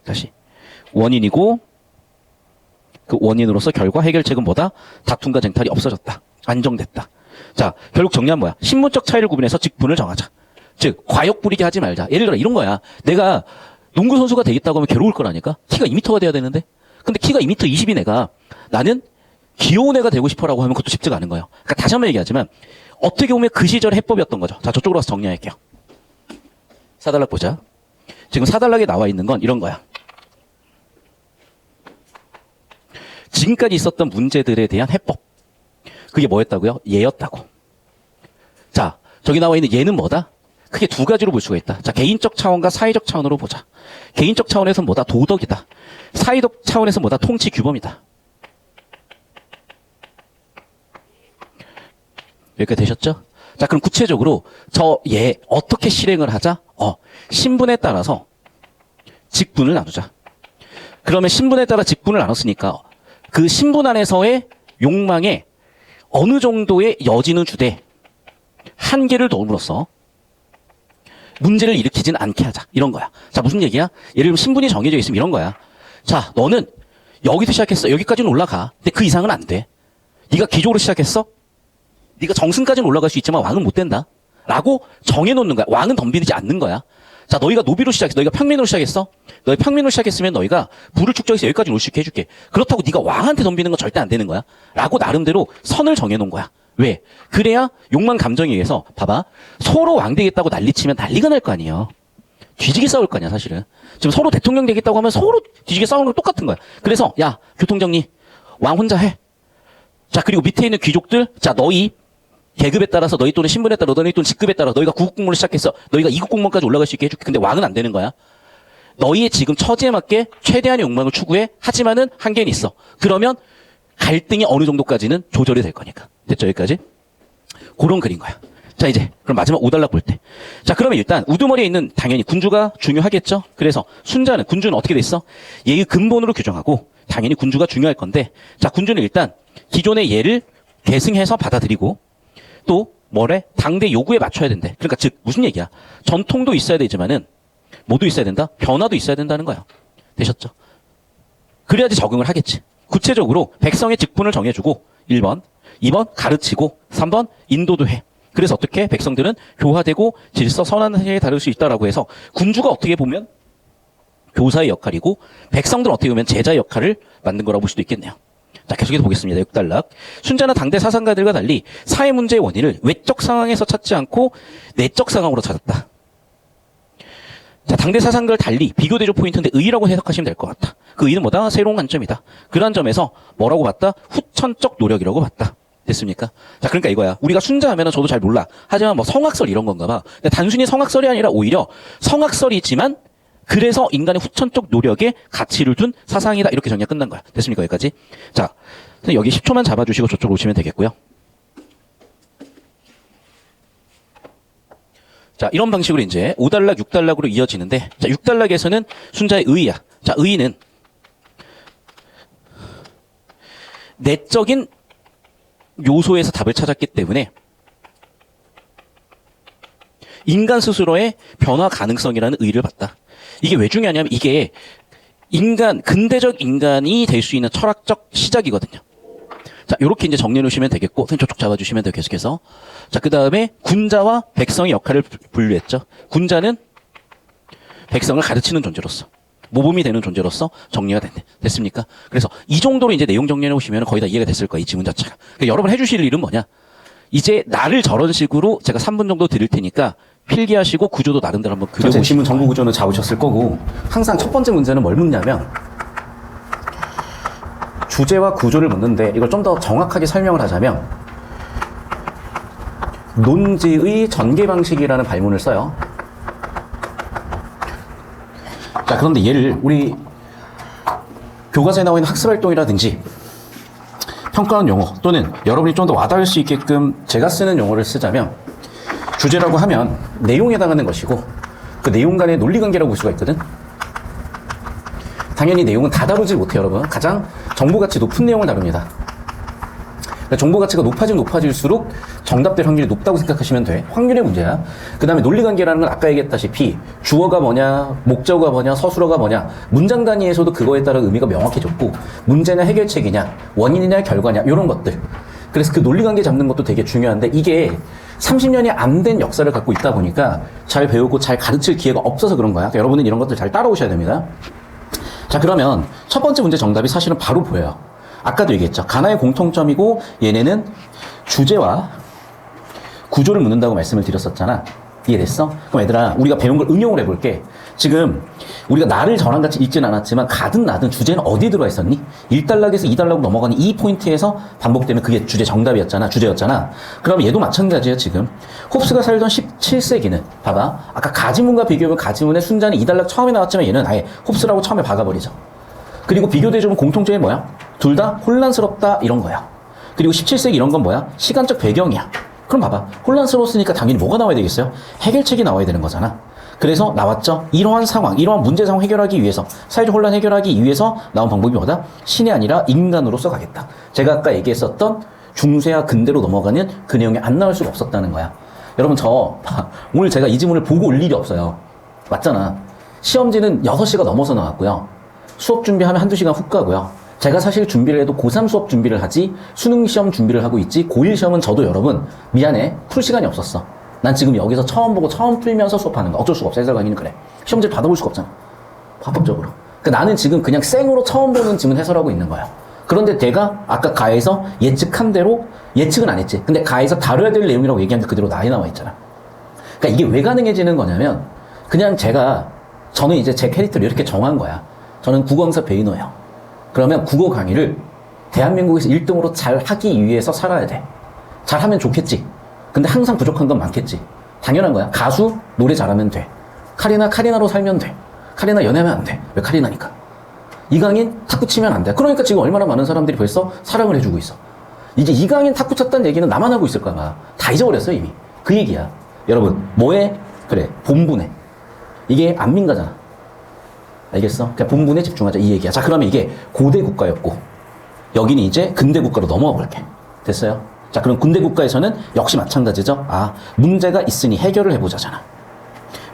다시. 원인이고 그 원인으로서 결과 해결책은 뭐다? 다툼과 쟁탈이 없어졌다. 안정됐다. 자, 결국 정리한 뭐야? 신분적 차이를 구분해서 직분을 정하자. 즉, 과욕 부리게 하지 말자. 예를 들어 이런 거야. 내가 농구 선수가 되겠다고 하면 괴로울 거라니까? 키가 2m가 돼야 되는데? 근데 키가 2m 20인 애가 나는 귀여운 애가 되고 싶어라고 하면 그것도 쉽지가 않은 거예요. 그러니까 다시 한번 얘기하지만 어떻게 보면 그 시절의 해법이었던 거죠. 자, 저쪽으로 와서 정리할게요. 사달락 보자. 지금 사달락에 나와 있는 건 이런 거야. 지금까지 있었던 문제들에 대한 해법. 그게 뭐였다고요? 예였다고. 자, 저기 나와 있는 예는 뭐다? 크게 두 가지로 볼 수가 있다. 자, 개인적 차원과 사회적 차원으로 보자. 개인적 차원에서는 뭐다? 도덕이다. 사회적 차원에서 뭐다? 통치 규범이다. 여기까지 되셨죠? 자, 그럼 구체적으로 저 예 어떻게 실행을 하자? 신분에 따라서 직분을 나누자. 그러면 신분에 따라 직분을 나눴으니까 그 신분 안에서의 욕망에 어느 정도의 여지는 주되 한계를 넣음으로써 문제를 일으키진 않게 하자. 이런 거야. 자, 무슨 얘기야? 예를 들면 신분이 정해져 있으면 이런 거야. 자, 너는 여기서 시작했어. 여기까지는 올라가. 근데 그 이상은 안 돼. 네가 기족으로 시작했어? 네가 정승까지는 올라갈 수 있지만 왕은 못 된다. 라고 정해놓는 거야. 왕은 덤비지 않는 거야. 자, 너희가 노비로 시작했어. 너희가 평민으로 시작했어? 너희 평민으로 시작했으면 너희가 부를 축적해서 여기까지 올 수 있게 해줄게. 그렇다고 네가 왕한테 덤비는 건 절대 안 되는 거야. 라고 나름대로 선을 정해놓은 거야. 왜? 그래야 욕망 감정에 의해서 봐봐. 서로 왕 되겠다고 난리치면 난리가 날 거 아니에요. 뒤지게 싸울 거 아니야, 사실은. 지금 서로 대통령 되겠다고 하면 서로 뒤지게 싸우는 거 똑같은 거야. 그래서 야, 교통정리. 왕 혼자 해. 자, 그리고 밑에 있는 귀족들. 자, 너희 계급에 따라서 너희 또는 신분에 따라 너희 또는 직급에 따라 너희가 9급 공무원을 시작했어. 너희가 2급 공무원까지 올라갈 수 있게 해줄게. 근데 왕은 안 되는 거야. 너희의 지금 처지에 맞게 최대한의 욕망을 추구해. 하지만은 한계는 있어. 그러면 갈등이 어느 정도까지는 조절이 될 거니까. 됐죠? 여기까지? 그런 그린 거야. 자, 이제 그럼 마지막 5단락 볼 때. 자, 그러면 일단 우두머리에 있는 당연히 군주가 중요하겠죠? 그래서 순자는 군주는 어떻게 돼 있어? 예의 근본으로 규정하고 당연히 군주가 중요할 건데 자, 군주는 일단 기존의 예를 계승해서 받아들이고 또 뭐래? 당대 요구에 맞춰야 된대. 그러니까 즉 무슨 얘기야? 전통도 있어야 되지만은 뭐도 있어야 된다? 변화도 있어야 된다는 거야. 되셨죠? 그래야지 적응을 하겠지. 구체적으로 백성의 직분을 정해주고 1번, 2번 가르치고 3번 인도도 해. 그래서 어떻게 백성들은 교화되고 질서 선한 세계에 다룰 수 있다라고 해서 군주가 어떻게 보면 교사의 역할이고 백성들은 어떻게 보면 제자의 역할을 만든 거라고 볼 수도 있겠네요. 자, 계속해서 보겠습니다. 6단락. 순자는 당대 사상가들과 달리 사회 문제의 원인을 외적 상황에서 찾지 않고 내적 상황으로 찾았다. 자, 당대 사상가를 달리 비교대조 포인트인데 의라고 해석하시면 될 것 같다. 그 의는 뭐다? 새로운 관점이다. 그러한 점에서 뭐라고 봤다? 후천적 노력이라고 봤다. 됐습니까? 자, 그러니까 이거야. 우리가 순자 하면은 저도 잘 몰라. 하지만 뭐 성악설 이런 건가 봐. 근데 단순히 성악설이 아니라 오히려 성악설이지만 그래서 인간의 후천적 노력에 가치를 둔 사상이다. 이렇게 정리가 끝난 거야. 됐습니까? 여기까지? 자, 여기 10초만 잡아주시고 저쪽으로 오시면 되겠고요. 자, 이런 방식으로 이제 5단락, 6단락으로 이어지는데, 자, 6단락에서는 순자의 의의야. 자, 의의는 내적인 요소에서 답을 찾았기 때문에 인간 스스로의 변화 가능성이라는 의의를 봤다. 이게 왜 중요하냐면 이게 근대적 인간이 될 수 있는 철학적 시작이거든요. 자, 요렇게 이제 정리해 놓으시면 되겠고, 선생님 저쪽 잡아주시면 돼요, 계속해서. 자, 그 다음에 군자와 백성의 역할을 분류했죠. 군자는 백성을 가르치는 존재로서, 모범이 되는 존재로서 정리가 됐습니까? 그래서 이 정도로 이제 내용 정리해 놓으시면 거의 다 이해가 됐을 거예요, 이 지문 자체가. 그러니까 여러분 해주실 일은 뭐냐? 이제 나를 저런 식으로 제가 3분 정도 드릴 테니까 필기하시고 구조도 나름대로 한번 그려보시고. 제 지문 전부 구조는 잡으셨을 거고, 항상 첫 번째 문제는 뭘 묻냐면, 주제와 구조를 묻는데 이걸 좀 더 정확하게 설명을 하자면 논지의 전개 방식이라는 발문을 써요. 자, 그런데 얘를 우리 교과서에 나와 있는 학습활동이라든지 평가하는 용어 또는 여러분이 좀 더 와닿을 수 있게끔 제가 쓰는 용어를 쓰자면 주제라고 하면 내용에 해당하는 것이고 그 내용 간의 논리관계라고 볼 수가 있거든. 당연히 내용은 다 다루지 못해요, 여러분. 가장 정보가치 높은 내용을 다룹니다. 그러니까 정보가치가 높아질수록 정답될 확률이 높다고 생각하시면 돼. 확률의 문제야. 그 다음에 논리관계라는 건 아까 얘기했다시피 주어가 뭐냐, 목적어가 뭐냐, 서술어가 뭐냐, 문장 단위에서도 그거에 따라 의미가 명확해졌고 문제냐 해결책이냐, 원인이냐 결과냐 이런 것들. 그래서 그 논리관계 잡는 것도 되게 중요한데 이게 30년이 안 된 역사를 갖고 있다 보니까 잘 배우고 잘 가르칠 기회가 없어서 그런 거야. 그러니까 여러분은 이런 것들 잘 따라오셔야 됩니다. 자, 그러면 첫 번째 문제 정답이 사실은 바로 보여요. 아까도 얘기했죠. 가나의 공통점이고 얘네는 주제와 구조를 묻는다고 말씀을 드렸었잖아. 이해됐어? 그럼 얘들아, 우리가 배운 걸 응용을 해볼게. 지금 우리가 나를 저랑 같이 읽진 않았지만 가든 나든 주제는 어디에 들어가 있었니? 1단락에서 2단락으로 넘어가는 이 포인트에서 반복되면 그게 주제 정답이었잖아. 주제였잖아. 그럼 얘도 마찬가지예요, 지금. 홉스가 살던 17세기는 봐봐. 아까 가지문과 비교하면 가지문의 순자는 2단락 처음에 나왔지만 얘는 아예 홉스라고 처음에 박아버리죠. 그리고 비교대조문 공통점이 뭐야? 둘 다 혼란스럽다 이런 거야. 그리고 17세기 이런 건 뭐야? 시간적 배경이야. 그럼 봐봐. 혼란스러웠으니까 당연히 뭐가 나와야 되겠어요? 해결책이 나와야 되는 거잖아. 그래서 나왔죠. 이러한 상황, 이러한 문제 상황 해결하기 위해서, 사회적 혼란 해결하기 위해서 나온 방법이 뭐다? 신이 아니라 인간으로서 가겠다. 제가 아까 얘기했었던 중세와 근대로 넘어가는 그 내용이 안 나올 수가 없었다는 거야. 여러분 오늘 제가 이 지문을 보고 올 일이 없어요. 맞잖아. 시험지는 6시가 넘어서 나왔고요. 수업 준비하면 한두 시간 훅 가고요. 제가 사실 준비를 해도 고3 수업 준비를 하지 수능 시험 준비를 하고 있지 고1 시험은 저도 여러분 미안해 풀 시간이 없었어. 난 지금 여기서 처음 보고 처음 풀면서 수업하는 거 어쩔 수가 없어. 해설 강의는 그래. 시험지 받아볼 수가 없잖아. 합법적으로. 그러니까 나는 지금 그냥 생으로 처음 보는 지문 해설하고 있는 거야. 그런데 내가 아까 가에서 예측한 대로 예측은 안 했지. 근데 가에서 다뤄야 될 내용이라고 얘기하는데 그대로 나와 있잖아. 그러니까 이게 왜 가능해지는 거냐면 그냥 저는 이제 제 캐릭터를 이렇게 정한 거야. 저는 국어 강사 베이너예요. 그러면 국어 강의를 대한민국에서 1등으로 잘 하기 위해서 살아야 돼. 잘하면 좋겠지. 근데 항상 부족한 건 많겠지. 당연한 거야. 가수 노래 잘하면 돼. 카리나로 살면 돼. 카리나 연애하면 안 돼. 왜 카리나니까. 이강인 탁구 치면 안 돼. 그러니까 지금 얼마나 많은 사람들이 벌써 사랑을 해주고 있어. 이제 이강인 탁구 쳤다는 얘기는 나만 하고 있을까 봐. 다 잊어버렸어 이미. 그 얘기야. 여러분 뭐해? 그래 본분해. 이게 안민가잖아. 알겠어? 그냥 본분에 집중하자 이 얘기야. 자, 그러면 이게 고대 국가였고 여기는 이제 근대 국가로 넘어가 볼게. 됐어요? 자, 그럼 근대 국가에서는 역시 마찬가지죠. 문제가 있으니 해결을 해보자잖아.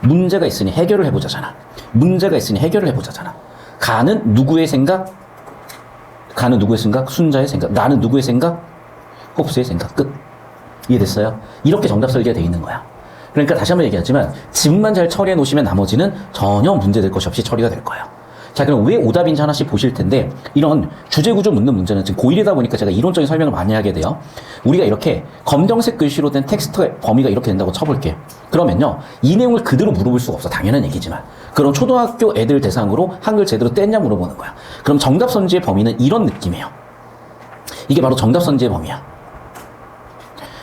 문제가 있으니 해결을 해보자잖아. 문제가 있으니 해결을 해보자잖아. 가는 누구의 생각? 가는 누구의 생각? 순자의 생각. 나는 누구의 생각? 홉스의 생각. 끝. 이해됐어요? 이렇게 정답 설계가 돼 있는 거야. 그러니까 다시 한번 얘기하지만 지문만 잘 처리해 놓으시면 나머지는 전혀 문제될 것이 없이 처리가 될 거예요. 자, 그럼 왜 오답인지 하나씩 보실 텐데 이런 주제구조 묻는 문제는 지금 고1이다 보니까 제가 이론적인 설명을 많이 하게 돼요. 우리가 이렇게 검정색 글씨로 된 텍스트의 범위가 이렇게 된다고 쳐볼게요. 그러면요. 이 내용을 그대로 물어볼 수가 없어. 당연한 얘기지만. 그럼 초등학교 애들 대상으로 한글 제대로 뗐냐 물어보는 거야. 그럼 정답 선지의 범위는 이런 느낌이에요. 이게 바로 정답 선지의 범위야.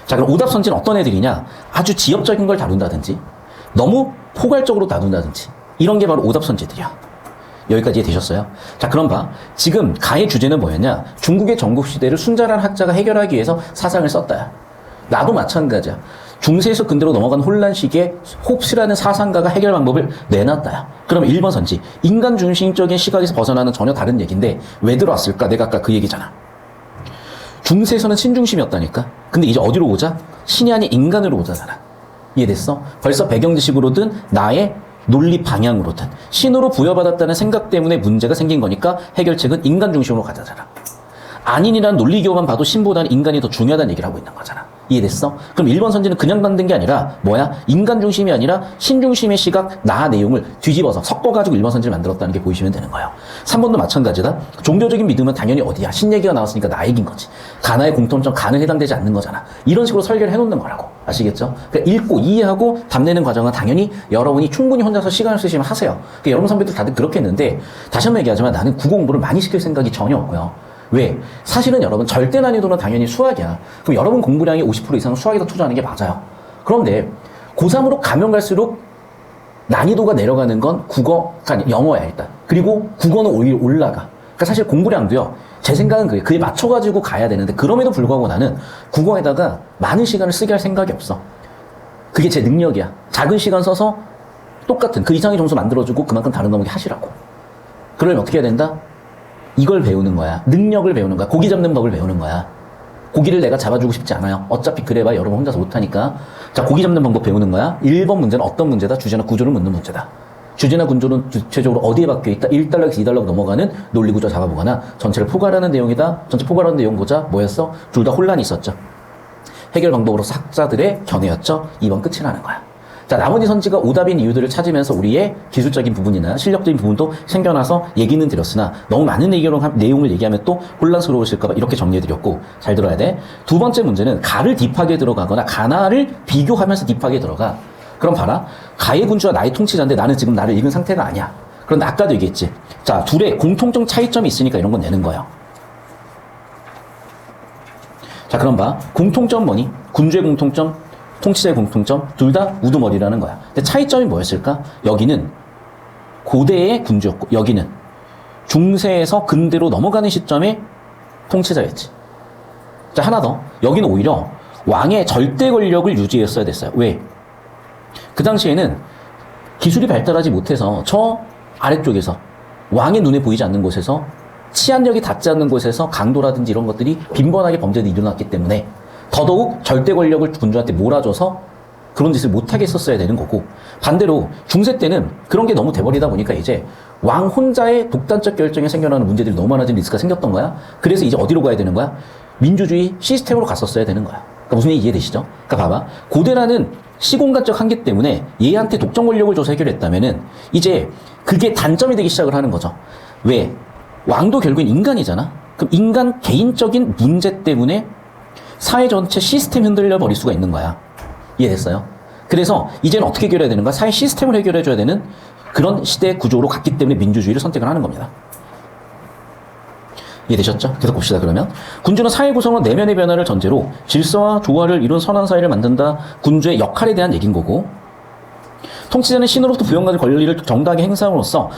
자, 그럼 오답 선지는 어떤 애들이냐? 아주 지엽적인 걸 다룬다든지 너무 포괄적으로 다룬다든지 이런 게 바로 오답선지들이야. 여기까지 이해되셨어요? 자, 그럼 봐. 지금 가의 주제는 뭐였냐? 중국의 전국시대를 순자란 학자가 해결하기 위해서 사상을 썼다야. 나도 마찬가지야. 중세에서 근대로 넘어간 혼란 시기에 홉스라는 사상가가 해결 방법을 내놨다야. 그럼 1번 선지. 인간 중심적인 시각에서 벗어나는 전혀 다른 얘기인데 왜 들어왔을까? 내가 아까 그 얘기잖아. 중세에서는 신중심이었다니까. 근데 이제 어디로 오자? 신이 아닌 인간으로 오자잖아. 이해됐어? 벌써 배경지식으로든 나의 논리 방향으로든 신으로 부여받았다는 생각 때문에 문제가 생긴 거니까 해결책은 인간 중심으로 가자잖아. 아닌이란 논리교만 봐도 신보다는 인간이 더 중요하다는 얘기를 하고 있는 거잖아. 이해됐어? 그럼 1번 선지는 그냥 만든 게 아니라 뭐야? 인간 중심이 아니라 신 중심의 시각, 나 내용을 뒤집어서 섞어가지고 1번 선지를 만들었다는 게 보이시면 되는 거예요. 3번도 마찬가지다. 종교적인 믿음은 당연히 어디야? 신 얘기가 나왔으니까 나 얘기인 거지. 가나의 공통점, 간은 해당되지 않는 거잖아. 이런 식으로 설계를 해놓는 거라고. 아시겠죠? 그러니까 읽고 이해하고 답내는 과정은 당연히 여러분이 충분히 혼자서 시간을 쓰시면 하세요. 그러니까 여러분 선배들 다들 그렇게 했는데 다시 한번 얘기하지만 나는 국어 공부를 많이 시킬 생각이 전혀 없고요. 왜? 사실은 여러분 절대 난이도는 당연히 수학이야. 그럼 여러분 공부량이 50% 이상은 수학에다 투자하는 게 맞아요. 그런데 고3으로 가면 갈수록 난이도가 내려가는 건 국어가 아니라 영어야 일단. 그리고 국어는 오히려 올라가. 그러니까 사실 공부량도요. 제 생각은 그에 맞춰가지고 가야 되는데 그럼에도 불구하고 나는 국어에다가 많은 시간을 쓰게 할 생각이 없어. 그게 제 능력이야. 작은 시간 써서 똑같은 그 이상의 점수 만들어주고 그만큼 다른 과목에 하시라고. 그러면 어떻게 해야 된다? 이걸 배우는 거야. 능력을 배우는 거야. 고기 잡는 법을 배우는 거야. 고기를 내가 잡아주고 싶지 않아요. 어차피 그래봐 여러분 혼자서 못하니까. 자, 고기 잡는 방법 배우는 거야. 1번 문제는 어떤 문제다? 주제나 구조를 묻는 문제다. 주제나 구조는 구체적으로 어디에 박혀있다? 1달러에서 2달러 넘어가는 논리구조 잡아보거나 전체를 포괄하는 내용이다. 전체 포괄하는 내용 보자. 뭐였어? 둘 다 혼란이 있었죠. 해결 방법으로서 학자들의 견해였죠. 2번 끝이라는 거야. 자, 나머지 선지가 오답인 이유들을 찾으면서 우리의 기술적인 부분이나 실력적인 부분도 생겨나서 얘기는 드렸으나 너무 많은 내용을 얘기하면 또 혼란스러우실까봐 이렇게 정리해드렸고 잘 들어야 돼. 두 번째 문제는 가를 딥하게 들어가거나 가나를 비교하면서 딥하게 들어가. 그럼 봐라. 가의 군주와 나의 통치자인데 나는 지금 나를 읽은 상태가 아니야. 그런데 아까도 얘기했지. 자, 둘의 공통적 차이점이 있으니까 이런 건 내는 거예요. 자, 그럼 봐. 공통점 뭐니? 군주의 공통점, 통치자의 공통점, 둘 다 우두머리라는 거야. 근데 차이점이 뭐였을까? 여기는 고대의 군주였고, 여기는 중세에서 근대로 넘어가는 시점에 통치자였지. 자, 하나 더. 여기는 오히려 왕의 절대 권력을 유지했어야 됐어요. 왜? 그 당시에는 기술이 발달하지 못해서 저 아래쪽에서 왕의 눈에 보이지 않는 곳에서 치안력이 닿지 않는 곳에서 강도라든지 이런 것들이 빈번하게 범죄들이 일어났기 때문에 더더욱 절대 권력을 군주한테 몰아줘서 그런 짓을 못하게 했었어야 되는 거고, 반대로 중세 때는 그런 게 너무 돼버리다 보니까 이제 왕 혼자의 독단적 결정에 생겨나는 문제들이 너무 많아진 리스크가 생겼던 거야. 그래서 이제 어디로 가야 되는 거야? 민주주의 시스템으로 갔었어야 되는 거야. 그러니까 무슨 얘기 이해되시죠? 그러니까 봐봐. 고대라는 시공간적 한계 때문에 얘한테 독점 권력을 줘서 해결했다면은 이제 그게 단점이 되기 시작을 하는 거죠. 왜? 왕도 결국엔 인간이잖아. 그럼 인간 개인적인 문제 때문에 사회 전체 시스템 흔들려 버릴 수가 있는 거야. 이해됐어요? 그래서 이제는 어떻게 해결해야 되는가? 사회 시스템을 해결해줘야 되는 그런 시대 구조로 갔기 때문에 민주주의를 선택을 하는 겁니다. 이해되셨죠? 계속 봅시다. 그러면 군주는 사회 구성과 내면의 변화를 전제로 질서와 조화를 이룬 선한 사회를 만든다. 군주의 역할에 대한 얘기인 거고, 통치자는 신으로부터 부여받은 권리를 정당하게 행사함으로써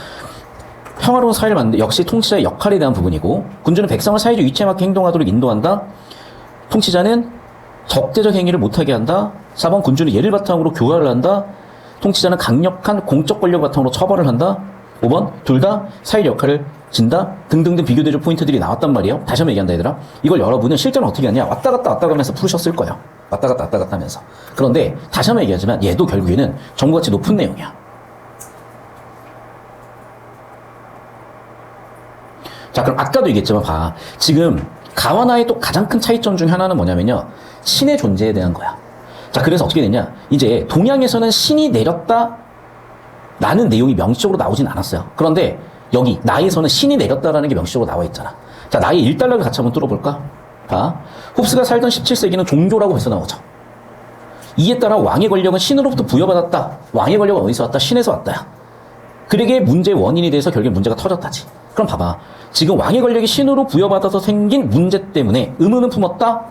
평화로운 사회를 만든다. 역시 통치자의 역할에 대한 부분이고, 군주는 백성을 사회적 위치에 맞게 행동하도록 인도한다. 통치자는 적대적 행위를 못하게 한다. 4번 군주는 예를 바탕으로 교화를 한다. 통치자는 강력한 공적 권력 바탕으로 처벌을 한다. 5번 둘 다 사회 역할을 진다. 등등등 비교대적 포인트들이 나왔단 말이에요. 다시 한번 얘기한다 얘들아. 이걸 여러분은 실제로 어떻게 하냐, 왔다 갔다 하면서 푸르셨을 거예요. 왔다 갔다 하면서. 그런데 다시 한번 얘기하지만 얘도 결국에는 정보가치 높은 내용이야. 자, 그럼 아까도 얘기했지만 봐. 지금 가와 나의 또 가장 큰 차이점 중 하나는 뭐냐면요, 신의 존재에 대한 거야. 자, 그래서 어떻게 되냐, 이제 동양에서는 신이 내렸다 라는 내용이 명시적으로 나오진 않았어요. 그런데 여기 나에서는 신이 내렸다라는 게 명시적으로 나와 있잖아. 자, 나의 1달러를 같이 한번 뚫어볼까? 봐. 홉스가 살던 17세기는 종교라고 벌써 나오죠. 이에 따라 왕의 권력은 신으로부터 부여받았다. 왕의 권력은 어디서 왔다? 신에서 왔다. 그러게 문제의 원인이 돼서 결국에 문제가 터졌다지. 그럼 봐봐. 지금 왕의 권력이 신으로 부여받아서 생긴 문제 때문에 의문은 품었다.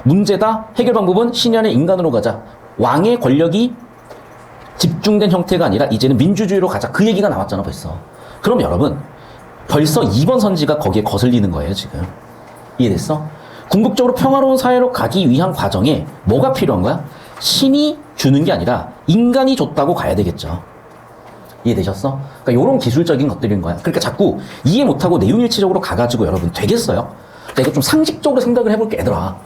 문제다. 해결 방법은 신이 아닌 인간으로 가자. 왕의 권력이 집중된 형태가 아니라 이제는 민주주의로 가자. 그 얘기가 나왔잖아, 벌써. 그럼 여러분, 벌써 2번 선지가 거기에 거슬리는 거예요, 지금. 이해됐어? 궁극적으로 평화로운 사회로 가기 위한 과정에 뭐가 필요한 거야? 신이 주는 게 아니라 인간이 줬다고 가야 되겠죠. 이해되셨어? 그러니까 이런 기술적인 것들인 거야. 그러니까 자꾸 이해 못하고 내용일치적으로 가가지고 여러분 되겠어요? 자, 이거 좀 상식적으로 생각을 해볼게, 얘들아.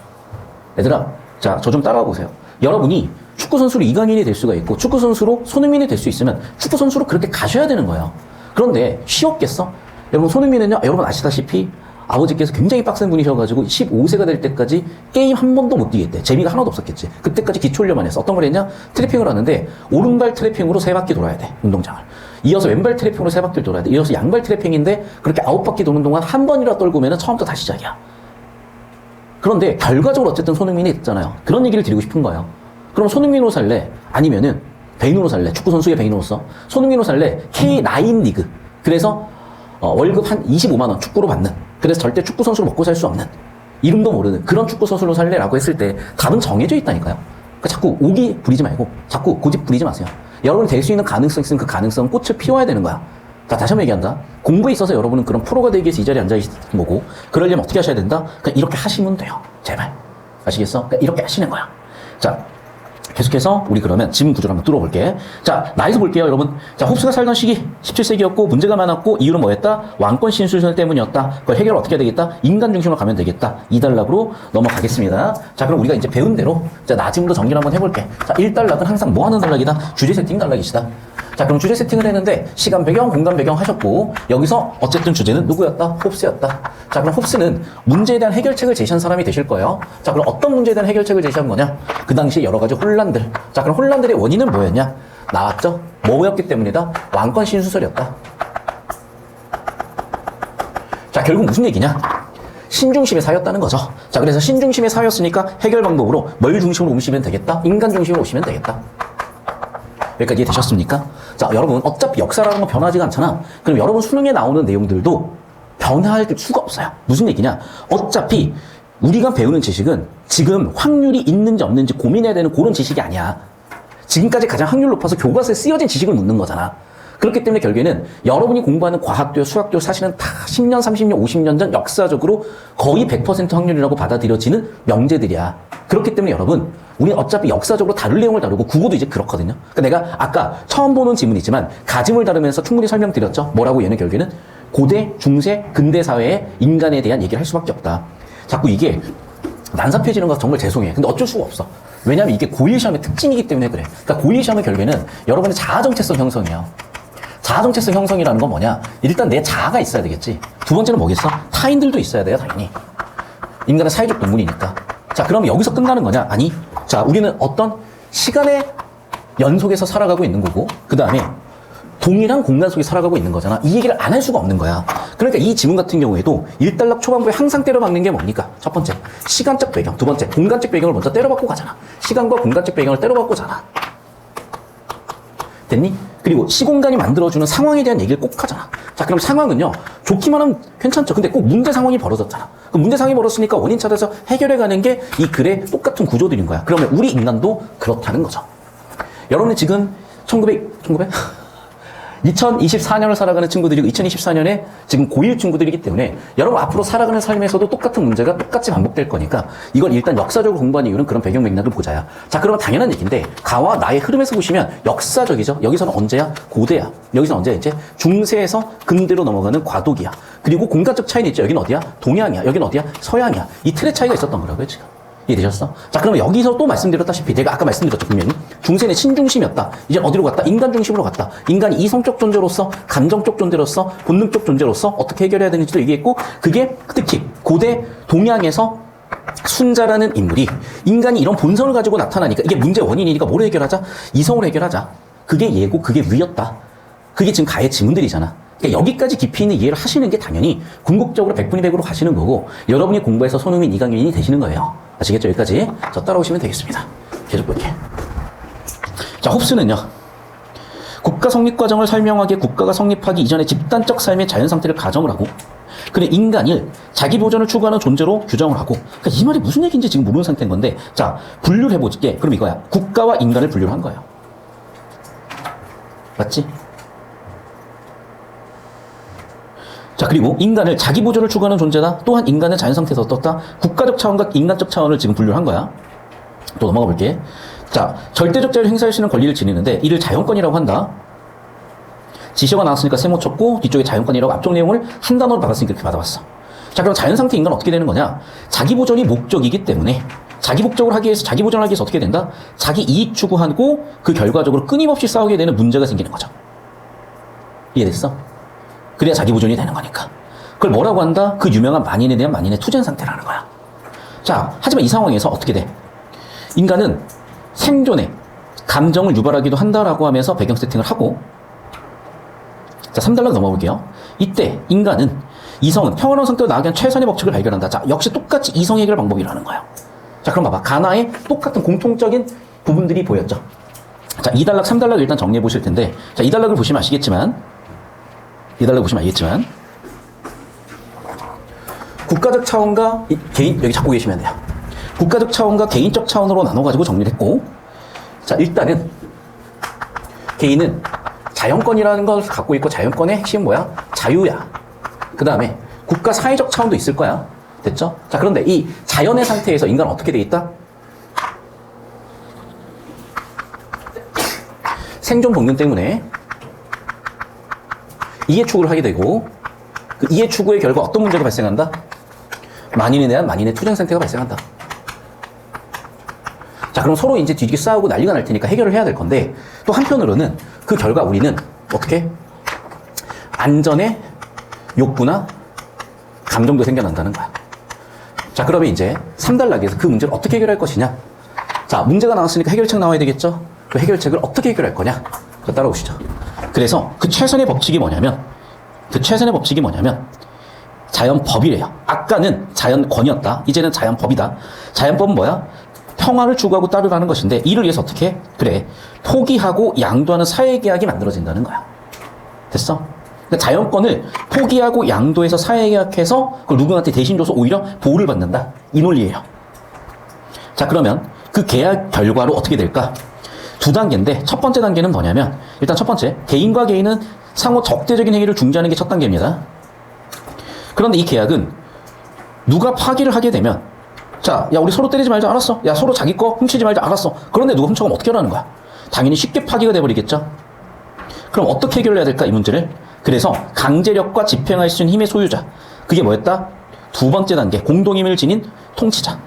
자, 저 좀 따라와 보세요. 여러분이 축구선수로 이강인이 될 수가 있고 축구선수로 손흥민이 될 수 있으면 축구선수로 그렇게 가셔야 되는 거예요. 그런데 쉬웠겠어? 여러분, 손흥민은요, 여러분 아시다시피 아버지께서 굉장히 빡센 분이셔가지고 15세가 될 때까지 게임 한 번도 못 뛰겠대. 재미가 하나도 없었겠지. 그때까지 기초훈련만 했어. 어떤 걸 했냐? 트래핑을 하는데 오른발 트래핑으로 3바퀴 돌아야 돼, 운동장을. 이어서 왼발 트래핑으로 3바퀴를 돌아야 돼. 이어서 양발 트래핑인데 그렇게 9바퀴 도는 동안 한 번이라도 떨구면 처음부터 다시 시작이야. 그런데 결과적으로 어쨌든 손흥민이 됐잖아요. 그런 얘기를 드리고 싶은 거예요. 그럼 손흥민으로 살래? 아니면은 베인으로 살래? 축구선수의 베인으로서 손흥민으로 살래? K9 리그. 그래서 월급 한 25만 원 축구로 받는, 그래서 절대 축구선수로 먹고 살 수 없는, 이름도 모르는 그런 축구선수로 살래라고 했을 때 답은 정해져 있다니까요. 그러니까 자꾸 오기 부리지 말고 자꾸 고집 부리지 마세요. 여러분이 될 수 있는 가능성이 있으면 그 가능성 꽃을 피워야 되는 거야. 자, 다시 한번 얘기한다. 공부에 있어서 여러분은 그런 프로가 되기 위해서 이 자리에 앉아있는 거고, 그러려면 어떻게 하셔야 된다? 그냥 이렇게 하시면 돼요. 제발. 아시겠어? 그러니까 이렇게 하시는 거야. 자, 계속해서 우리 그러면 지문 구조를 한번 뚫어볼게. 자, 나에서 볼게요, 여러분. 자, 홉스가 살던 시기 17세기였고 문제가 많았고 이유는 뭐였다? 왕권 신수설 때문이었다. 그걸 해결을 어떻게 해야 되겠다? 인간 중심으로 가면 되겠다. 2단락으로 넘어가겠습니다. 자, 그럼 우리가 이제 배운 대로 자, 나지문도 정리를 한번 해볼게. 자, 1단락은 항상 뭐 하는 단락이다? 주제 세팅 단락이시다. 자, 그럼 주제 세팅을 했는데 시간 배경, 공간 배경 하셨고 여기서 어쨌든 주제는 누구였다? 홉스였다. 자, 그럼 홉스는 문제에 대한 해결책을 제시한 사람이 되실 거예요. 자, 그럼 어떤 문제에 대한 해결책을 제시한 거냐? 그 당시 여러 가지 혼란들. 자, 그럼 혼란들의 원인은 뭐였냐? 나왔죠? 뭐였기 때문이다? 왕권 신수설이었다. 자, 결국 무슨 얘기냐? 신중심의 사회였다는 거죠. 자, 그래서 신중심의 사회였으니까 해결 방법으로 뭘 중심으로 오시면 되겠다? 인간 중심으로 오시면 되겠다. 여기까지 이해되셨습니까? 자, 여러분, 어차피 역사라는 건 변하지가 않잖아. 그럼 여러분 수능에 나오는 내용들도 변할 수가 없어요. 무슨 얘기냐? 어차피 우리가 배우는 지식은 지금 확률이 있는지 없는지 고민해야 되는 그런 지식이 아니야. 지금까지 가장 확률 높아서 교과서에 쓰여진 지식을 묻는 거잖아. 그렇기 때문에 결국에는 여러분이 공부하는 과학도, 수학도 사실은 다 10년, 30년, 50년 전 역사적으로 거의 100% 확률이라고 받아들여지는 명제들이야. 그렇기 때문에 여러분, 우리는 어차피 역사적으로 다룰 내용을 다루고 국어도 이제 그렇거든요. 그러니까 내가 아까 처음 보는 지문이지만 가짐을 다루면서 충분히 설명드렸죠. 뭐라고 얘는 결국에는 고대, 중세, 근대 사회의 인간에 대한 얘기를 할 수밖에 없다. 자꾸 이게 난삽해지는 거 정말 죄송해. 근데 어쩔 수가 없어. 왜냐하면 이게 고1 시험의 특징이기 때문에 그래. 그러니까 고1 시험은 결국에는 여러분의 자아 정체성 형성이에요. 자아 정체성 형성이라는 건 뭐냐? 일단 내 자아가 있어야 되겠지. 두 번째는 뭐겠어? 타인들도 있어야 돼요, 당연히. 인간은 사회적 동물이니까. 자, 그럼 여기서 끝나는 거냐? 아니. 자, 우리는 어떤 시간의 연속에서 살아가고 있는 거고, 그 다음에 동일한 공간 속에 살아가고 있는 거잖아. 이 얘기를 안 할 수가 없는 거야. 그러니까 이 지문 같은 경우에도 1단락 초반부에 항상 때려박는 게 뭡니까? 첫 번째, 시간적 배경. 두 번째, 공간적 배경을 먼저 때려박고 가잖아. 시간과 공간적 배경을 때려박고 가잖아. 됐니? 그리고 시공간이 만들어주는 상황에 대한 얘기를 꼭 하잖아. 자, 그럼 상황은요, 좋기만 하면 괜찮죠. 근데 꼭 문제 상황이 벌어졌잖아. 그럼 문제 상황이 벌어졌으니까 원인 찾아서 해결해가는 게 이 글의 똑같은 구조들인 거야. 그러면 우리 인간도 그렇다는 거죠. 여러분이 지금 2024년을 살아가는 친구들이고 2024년에 지금 고1 친구들이기 때문에 여러분 앞으로 살아가는 삶에서도 똑같은 문제가 똑같이 반복될 거니까 이걸 일단 역사적으로 공부하는 이유는 그런 배경 맥락을 보자야. 자, 그러면 당연한 얘기인데 가와 나의 흐름에서 보시면 역사적이죠. 여기서는 언제야? 고대야. 여기서는 언제야? 이제 중세에서 근대로 넘어가는 과도기야. 그리고 공간적 차이는 있죠. 여기는 어디야? 동양이야. 여기는 어디야? 서양이야. 이 틀의 차이가 있었던 거라고요, 지금. 이해되셨어? 자, 그러면 여기서 또 말씀드렸다시피 내가 아까 말씀드렸죠, 분명히 중세는 신중심이었다. 이제 어디로 갔다? 인간 중심으로 갔다. 인간이 이성적 존재로서, 감정적 존재로서, 본능적 존재로서 어떻게 해결해야 되는지도 얘기했고, 그게 특히 고대 동양에서 순자라는 인물이 인간이 이런 본성을 가지고 나타나니까 이게 문제 원인이니까 뭘 해결하자? 이성으로 해결하자. 그게 예고, 그게 위였다. 그게 지금 가의 지문들이잖아. 그러니까 여기까지 깊이 있는 이해를 하시는 게 당연히 궁극적으로 100분이 100으로 가시는 거고 여러분이 공부해서 손흥민, 이강인이 되시는 거예요. 아시겠죠? 여기까지 저 따라오시면 되겠습니다. 계속 볼게요. 자, 홉스는요. 국가 성립 과정을 설명하기에 국가가 성립하기 이전에 집단적 삶의 자연 상태를 가정을 하고 그래 인간을 자기 보존을 추구하는 존재로 규정을 하고 그러니까 이 말이 무슨 얘기인지 지금 모르는 상태인 건데 자, 분류를 해볼게. 그럼 이거야. 국가와 인간을 분류를 한 거예요. 맞지? 자, 그리고 인간을 자기 보존을 추구하는 존재다. 또한 인간은 자연 상태에서 어떻다? 국가적 차원과 인간적 차원을 지금 분류를 한 거야. 또 넘어가 볼게. 자, 절대적 자유를 행사할 수 있는 권리를 지니는데 이를 자연권이라고 한다. 지시가 나왔으니까 세모 쳤고 뒤쪽에 자연권이라고 앞쪽 내용을 한 단어로 받았으니까 이렇게 받아봤어. 자, 그럼 자연 상태 인간은 어떻게 되는 거냐? 자기 보존이 목적이기 때문에 자기 복적을 하기 위해서 자기 보존을 하기 위해서 어떻게 된다? 자기 이익 추구하고 그 결과적으로 끊임없이 싸우게 되는 문제가 생기는 거죠. 이해됐어? 그래야 자기 보존이 되는 거니까. 그걸 뭐라고 한다? 그 유명한 만인에 대한 만인의 투쟁 상태라는 거야. 자, 하지만 이 상황에서 어떻게 돼? 인간은 생존에 감정을 유발하기도 한다라고 하면서 배경 세팅을 하고, 자, 3단락 넘어볼게요. 이때 인간은 이성은 평화로운 성격을 나아가는 최선의 법칙을 발견한다. 자, 역시 똑같이 이성 해결 방법이라는 거예요. 자, 그럼 봐봐. 가나의 똑같은 공통적인 부분들이 보였죠. 자, 2단락, 3단락 일단 정리해 보실 텐데, 자, 2단락을 보시면 아시겠지만, 국가적 차원과 개인, 여기 잡고 계시면 돼요. 국가적 차원과 개인적 차원으로 나눠가지고 정리를 했고, 자, 일단은 개인은 자연권이라는 걸 갖고 있고, 자연권의 핵심 뭐야? 자유야. 그 다음에 국가 사회적 차원도 있을 거야. 됐죠? 자, 그런데 이 자연의 상태에서 인간은 어떻게 돼 있다? 생존 본능 때문에 이해 추구를 하게 되고, 그 이해 추구의 결과 어떤 문제가 발생한다? 만인에 대한 만인의 투쟁 상태가 발생한다. 자, 그럼 서로 이제 뒤지게 싸우고 난리가 날 테니까 해결을 해야 될 건데, 또 한편으로는 그 결과 우리는 어떻게? 안전의 욕구나 감정도 생겨난다는 거야. 자, 그러면 이제 3단락에서 그 문제를 어떻게 해결할 것이냐? 자, 문제가 나왔으니까 해결책 나와야 되겠죠? 그 해결책을 어떻게 해결할 거냐? 자, 따라오시죠. 그래서 그 최선의 법칙이 뭐냐면, 자연법이래요. 아까는 자연권이었다. 이제는 자연법이다. 자연법은 뭐야? 평화를 추구하고 따르라는 것인데, 이를 위해서 어떻게 해? 그래, 포기하고 양도하는 사회계약이 만들어진다는 거야. 됐어? 그러니까 자연권을 포기하고 양도해서 사회계약해서 그걸 누구한테 대신 줘서 오히려 보호를 받는다. 이 논리예요. 자, 그러면 그 계약 결과로 어떻게 될까? 두 단계인데, 첫 번째 단계는 뭐냐면, 일단 첫 번째, 개인과 개인은 상호 적대적인 행위를 중지하는 게 첫 단계입니다. 그런데 이 계약은 누가 파기를 하게 되면, 자, 야, 우리 서로 때리지 말자, 알았어. 야, 서로 자기 거 훔치지 말자, 알았어. 그런데 누가 훔쳐가면 어떻게 하라는 거야? 당연히 쉽게 파기가 돼버리겠죠? 그럼 어떻게 해결해야 될까, 이 문제를? 그래서 강제력과 집행할 수 있는 힘의 소유자. 그게 뭐였다? 두 번째 단계, 공동힘을 지닌 통치자.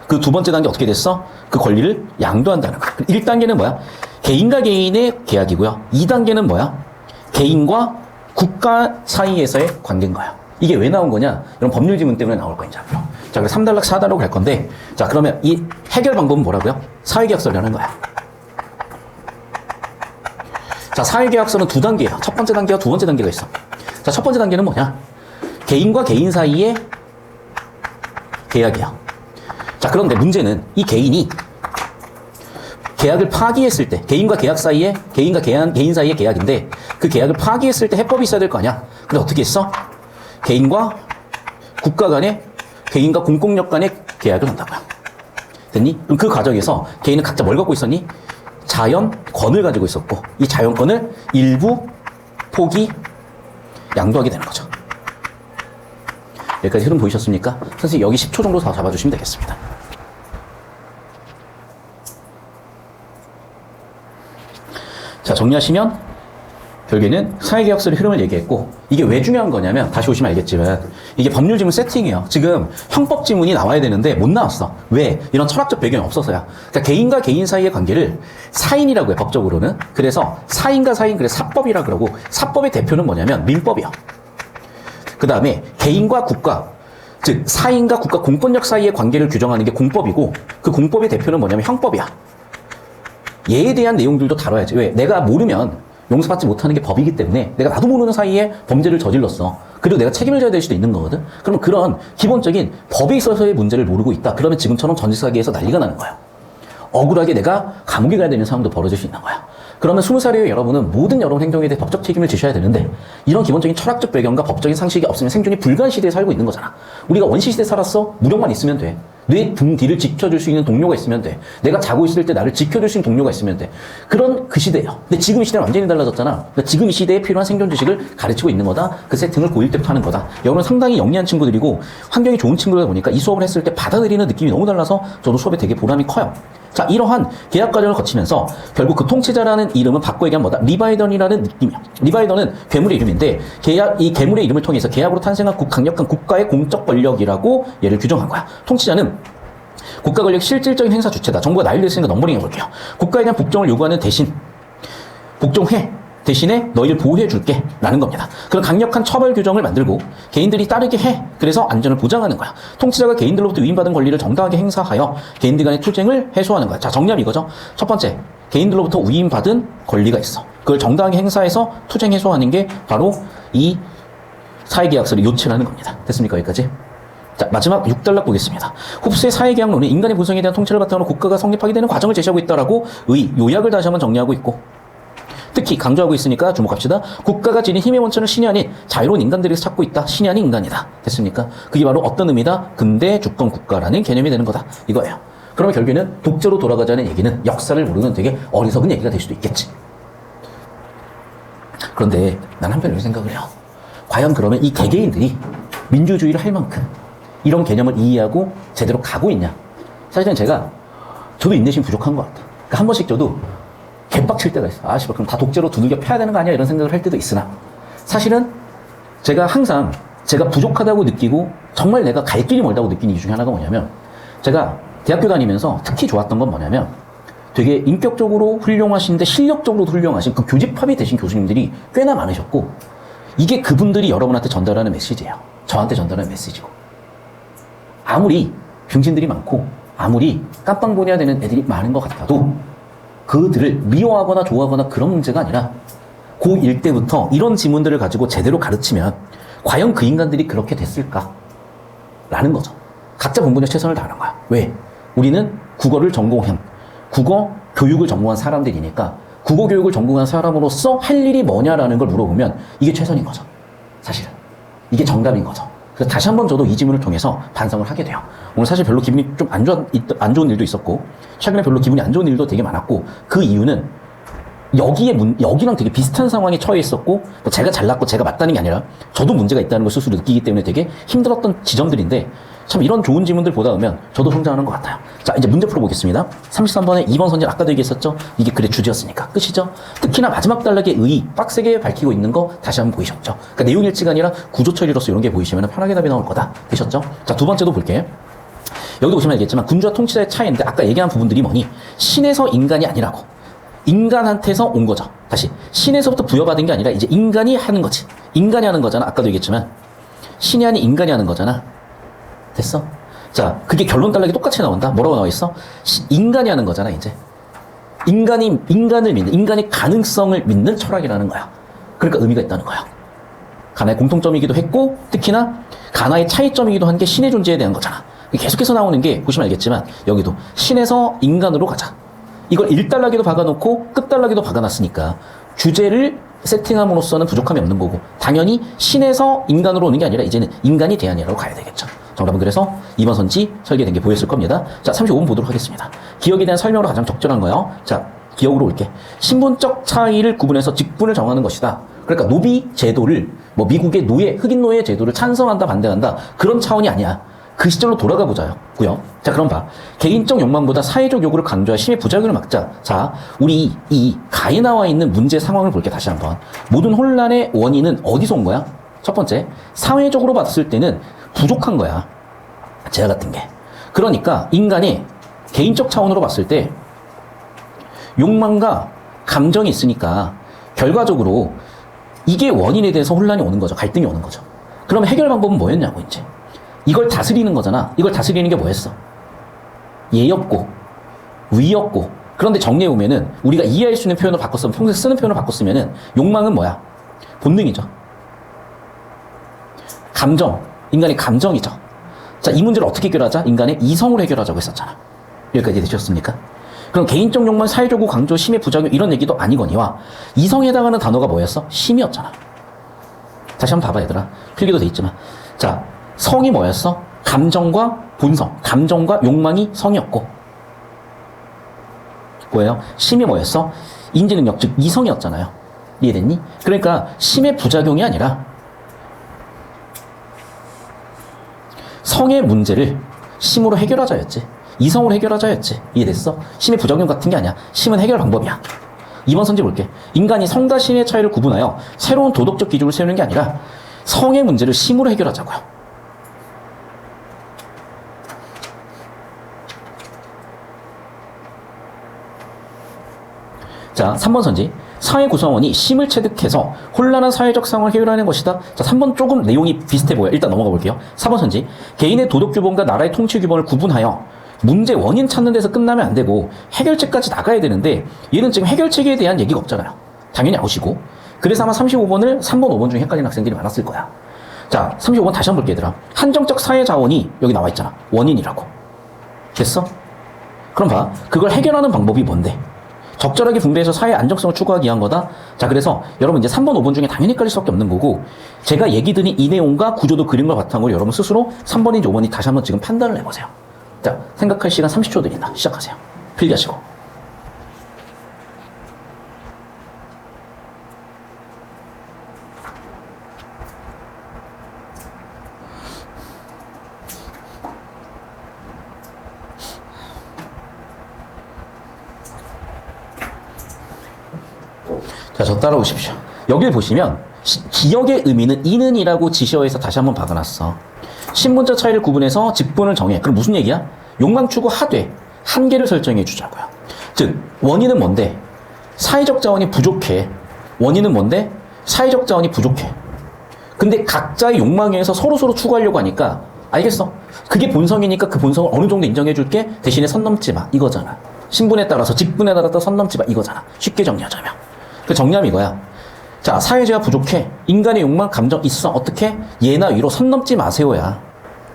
그 두 번째 단계 어떻게 됐어? 그 권리를 양도한다는 거야. 1단계는 뭐야? 개인과 개인의 계약이고요. 2단계는 뭐야? 개인과 국가 사이에서의 관계인 거야. 이게 왜 나온 거냐? 이런 법률 지문 때문에 나올 거야, 이제 앞으로. 자, 그래서 3단락, 4단락으로 갈 건데, 자, 그러면 이 해결 방법은 뭐라고요? 사회계약서를 하는 거야. 자, 사회계약서는 두 단계예요. 첫 번째 단계와 두 번째 단계가 있어. 자, 첫 번째 단계는 뭐냐? 개인과 개인 사이의 계약이야. 자, 그런데 문제는 이 개인이 계약을 파기했을 때, 개인과 개인 사이의 계약인데, 그 계약을 파기했을 때 해법이 있어야 될 거 아니야? 근데 어떻게 했어? 개인과 국가 간의, 개인과 공공력 간의 계약을 한다고요. 됐니? 그럼 그 과정에서 개인은 각자 뭘 갖고 있었니? 자연권을 가지고 있었고, 이 자연권을 일부 포기, 양도하게 되는 거죠. 여기까지 흐름 보이셨습니까? 선생님 여기 10초 정도 더 잡아주시면 되겠습니다. 자, 정리하시면 결국에는 사회계약서의 흐름을 얘기했고, 이게 왜 중요한 거냐면, 다시 오시면 알겠지만 이게 법률 지문 세팅이에요. 지금 형법 지문이 나와야 되는데 못 나왔어. 왜? 이런 철학적 배경이 없어서야. 그러니까 개인과 개인 사이의 관계를 사인이라고 해, 법적으로는. 그래서 사인과 사인, 그래서 사법이라 그러고, 사법의 대표는 뭐냐면 민법이요. 그 다음에 개인과 국가, 즉 사인과 국가 공권력 사이의 관계를 규정하는 게 공법이고, 그 공법의 대표는 뭐냐면 형법이야. 얘에 대한 내용들도 다뤄야지. 왜? 내가 모르면 용서받지 못하는 게 법이기 때문에, 내가 나도 모르는 사이에 범죄를 저질렀어. 그리고 내가 책임을 져야 될 수도 있는 거거든. 그러면 그런 기본적인 법에 있어서의 문제를 모르고 있다. 그러면 지금처럼 전지사기에서 난리가 나는 거야. 억울하게 내가 감옥에 가야 되는 상황도 벌어질 수 있는 거야. 그러면 20살의 여러분은 모든 여러분 행동에 대해 법적 책임을 지셔야 되는데, 이런 기본적인 철학적 배경과 법적인 상식이 없으면 생존이 불가한 시대에 살고 있는 거잖아. 우리가 원시 시대에 살았어? 무력만 있으면 돼. 내 등 뒤를 지켜줄 수 있는 동료가 있으면 돼. 내가 자고 있을 때 나를 지켜줄 수 있는 동료가 있으면 돼. 그런 그 시대예요. 근데 지금 이 시대는 완전히 달라졌잖아. 그러니까 지금 이 시대에 필요한 생존 지식을 가르치고 있는 거다. 그 세팅을 고1 때부터 하는 거다. 여러분은 상당히 영리한 친구들이고 환경이 좋은 친구들이다 보니까 이 수업을 했을 때 받아들이는 느낌이 너무 달라서 저도 수업에 되게 보람이 커요. 자, 이러한 계약 과정을 거치면서 결국 그 통치자라는 이름은 바꿔 얘기하면 뭐다? 리바이던이라는 느낌이야. 리바이던은 괴물의 이름인데 이 괴물의 이름을 통해서 계약으로 탄생한 강력한 국가의 공적 권력이라고 얘를 규정한 거야. 통치자는 국가 권력 실질적인 행사 주체다. 정부가 나이를 했으니까 넘버링 해볼게요. 국가에 대한 복종을 요구하는 대신 복종해. 대신에 너희를 보호해줄게 라는 겁니다. 그런 강력한 처벌 규정을 만들고 개인들이 따르게 해. 그래서 안전을 보장하는 거야. 통치자가 개인들로부터 위임받은 권리를 정당하게 행사하여 개인들 간의 투쟁을 해소하는 거야. 자, 정리하면 이거죠. 첫 번째, 개인들로부터 위임받은 권리가 있어. 그걸 정당하게 행사해서 투쟁 해소하는 게 바로 이 사회계약서를 요체라는 겁니다. 됐습니까? 여기까지? 자, 마지막 6단락 보겠습니다. 홉스의 사회계약론은 인간의 본성에 대한 통치를 바탕으로 국가가 성립하게 되는 과정을 제시하고 있다라고 요약을 다시 한번 정리하고 있고, 특히 강조하고 있으니까 주목합시다. 국가가 지닌 힘의 원천을 신이 아닌 자유로운 인간들에게서 찾고 있다. 신이 아닌 인간이다. 됐습니까? 그게 바로 어떤 의미다? 근대 주권 국가라는 개념이 되는 거다. 이거예요. 그러면 결국에는 독재로 돌아가자는 얘기는 역사를 모르는 되게 어리석은 얘기가 될 수도 있겠지. 그런데 난 한편 이런 생각을 해요. 과연 그러면 이 개개인들이 민주주의를 할 만큼 이런 개념을 이해하고 제대로 가고 있냐? 사실은 저도 인내심이 부족한 것 같아. 그러니까 한 번씩 저도 개빡칠 때가 있어. 씨발, 그럼 다 독재로 두들겨 패야 되는 거 아니야? 이런 생각을 할 때도 있으나, 사실은 제가 항상 제가 부족하다고 느끼고 정말 내가 갈 길이 멀다고 느낀 이유 중에 하나가 뭐냐면, 제가 대학교 다니면서 특히 좋았던 건 뭐냐면 되게 인격적으로 훌륭하신데 실력적으로도 훌륭하신 그 교집합이 되신 교수님들이 꽤나 많으셨고, 이게 그분들이 여러분한테 전달하는 메시지예요. 저한테 전달하는 메시지고, 아무리 병신들이 많고 아무리 깜빵 보내야 되는 애들이 많은 것 같아도 그들을 미워하거나 좋아하거나 그런 문제가 아니라 고1 때부터 이런 지문들을 가지고 제대로 가르치면 과연 그 인간들이 그렇게 됐을까? 라는 거죠. 각자 본분에 최선을 다하는 거야. 왜? 우리는 국어를 전공한, 국어 교육을 전공한 사람들이니까 국어 교육을 전공한 사람으로서 할 일이 뭐냐라는 걸 물어보면 이게 최선인 거죠. 사실은. 이게 정답인 거죠. 그래서 다시 한번 저도 이 지문을 통해서 반성을 하게 돼요. 오늘 사실 별로 기분이 좀 안 좋은 일도 있었고, 최근에 별로 기분이 안 좋은 일도 되게 많았고, 그 이유는 여기랑 되게 비슷한 상황에 처해 있었고, 뭐 제가 잘났고 제가 맞다는 게 아니라 저도 문제가 있다는 걸 스스로 느끼기 때문에 되게 힘들었던 지점들인데, 참 이런 좋은 지문들 보다 보면 저도 성장하는 것 같아요. 자, 이제 문제 풀어보겠습니다. 33번에 2번 선질 아까도 얘기했었죠? 이게 글의 주제였으니까. 끝이죠? 특히나 마지막 단락의 의, 빡세게 밝히고 있는 거 다시 한번 보이셨죠? 그러니까 내용 일치가 아니라 구조 처리로서 이런 게 보이시면 편하게 답이 나올 거다. 되셨죠? 자, 두 번째도 볼게요. 여기도 보시면 알겠지만 군주와 통치자의 차이인데 아까 얘기한 부분들이 뭐니? 신에서 인간이 아니라고. 인간한테서 온 거죠. 다시. 신에서부터 부여받은 게 아니라 이제 인간이 하는 거지. 인간이 하는 거잖아. 아까도 얘기했지만. 신이 아닌 인간이 하는 거잖아. 됐어? 자, 그게 결론 단락이 똑같이 나온다? 뭐라고 나와 있어? 인간이 하는 거잖아, 이제. 인간을 믿는, 인간의 가능성을 믿는 철학이라는 거야. 그러니까 의미가 있다는 거야. 가나의 공통점이기도 했고, 특히나 가나의 차이점이기도 한 게 신의 존재에 대한 거잖아. 계속해서 나오는 게 보시면 알겠지만, 여기도 신에서 인간으로 가자. 이걸 1단락에도 박아놓고 끝단락에도 박아놨으니까 주제를 세팅함으로써는 부족함이 없는 거고, 당연히 신에서 인간으로 오는 게 아니라 이제는 인간이 대안이라고 가야 되겠죠. 정답은 그래서 2번 선지 설계된 게 보였을 겁니다. 자, 35번 보도록 하겠습니다. 기억에 대한 설명으로 가장 적절한 거요. 자, 기억으로 올게. 신분적 차이를 구분해서 직분을 정하는 것이다. 그러니까 노비 제도를, 뭐 미국의 흑인 노예 제도를 찬성한다, 반대한다, 그런 차원이 아니야. 그 시절로 돌아가 보자고요. 자, 그럼 봐. 개인적 욕망보다 사회적 요구를 강조해 힘의 부작용을 막자. 자, 우리 이 가에 나와 있는 문제 상황을 볼게. 다시 한번. 모든 혼란의 원인은 어디서 온 거야? 첫 번째, 사회적으로 봤을 때는 부족한 거야. 제가 같은 게. 그러니까 인간이 개인적 차원으로 봤을 때 욕망과 감정이 있으니까 결과적으로 이게 원인에 대해서 혼란이 오는 거죠. 갈등이 오는 거죠. 그럼 해결 방법은 뭐였냐고, 이제. 이걸 다스리는 거잖아. 이걸 다스리는 게 뭐였어? 예였고, 위였고. 그런데 정리해보면은 우리가 이해할 수 있는 표현을 바꿨으면, 평소에 쓰는 표현을 바꿨으면은 욕망은 뭐야? 본능이죠. 감정. 인간의 감정이죠. 자, 이 문제를 어떻게 해결하자? 인간의 이성으로 해결하자고 했었잖아. 여기까지 되셨습니까? 그럼 개인적 욕망, 사회적 요구, 강조, 심의 부작용 이런 얘기도 아니거니와 이성에 해당하는 단어가 뭐였어? 심이었잖아. 다시 한번 봐봐, 얘들아. 필기도 돼 있지만. 자, 성이 뭐였어? 감정과 본성, 감정과 욕망이 성이었고, 뭐예요? 심이 뭐였어? 인지능력, 즉 이성이었잖아요. 이해됐니? 그러니까 심의 부작용이 아니라 성의 문제를 심으로 해결하자였지. 이성으로 해결하자였지. 이해됐어? 심의 부작용 같은 게 아니야. 심은 해결 방법이야. 2번 선지 볼게. 인간이 성과 심의 차이를 구분하여 새로운 도덕적 기준을 세우는 게 아니라 성의 문제를 심으로 해결하자고요. 자, 3번 선지. 사회 구성원이 심을 체득해서 혼란한 사회적 상황을 해결하는 것이다. 자, 3번 조금 내용이 비슷해 보여요. 일단 넘어가 볼게요. 4번 선지. 개인의 도덕 규범과 나라의 통치 규범을 구분하여 문제 원인 찾는 데서 끝나면 안 되고 해결책까지 나가야 되는데 얘는 지금 해결책에 대한 얘기가 없잖아요. 당연히 아웃이고. 그래서 아마 35번을 3번, 5번 중에 헷갈리는 학생들이 많았을 거야. 자, 35번 다시 한번 볼게, 얘들아. 한정적 사회 자원이 여기 나와 있잖아. 원인이라고. 됐어? 그럼 봐. 그걸 해결하는 방법이 뭔데? 적절하게 분배해서 사회 안정성을 추구하기 위한 거다. 자, 그래서 여러분 이제 3번, 5번 중에 당연히 헷갈릴 수밖에 없는 거고, 제가 얘기 드린 이 내용과 구조도 그린 걸 바탕으로 여러분 스스로 3번인지 5번인지 다시 한번 지금 판단을 해보세요. 자, 생각할 시간 30초 드린다. 시작하세요. 필기하시고. 자, 저 따라오십시오. 여길 보시면 기억의 의미는 이는이라고 지시어에서 다시 한번 박아놨어. 신문자 차이를 구분해서 직분을 정해. 그럼 무슨 얘기야? 욕망 추구 하되 한계를 설정해 주자고요. 즉 원인은 뭔데? 사회적 자원이 부족해. 원인은 뭔데? 사회적 자원이 부족해. 근데 각자의 욕망에 의해서 서로서로 추구하려고 하니까 알겠어. 그게 본성이니까 그 본성을 어느 정도 인정해 줄게. 대신에 선 넘지 마. 이거잖아. 신분에 따라서 직분에 따라서 선 넘지 마. 이거잖아. 쉽게 정리하자면. 그 정리함 이거야. 자, 사회제가 부족해. 인간의 욕망, 감정 있어. 어떻게? 예나 위로 선 넘지 마세요야.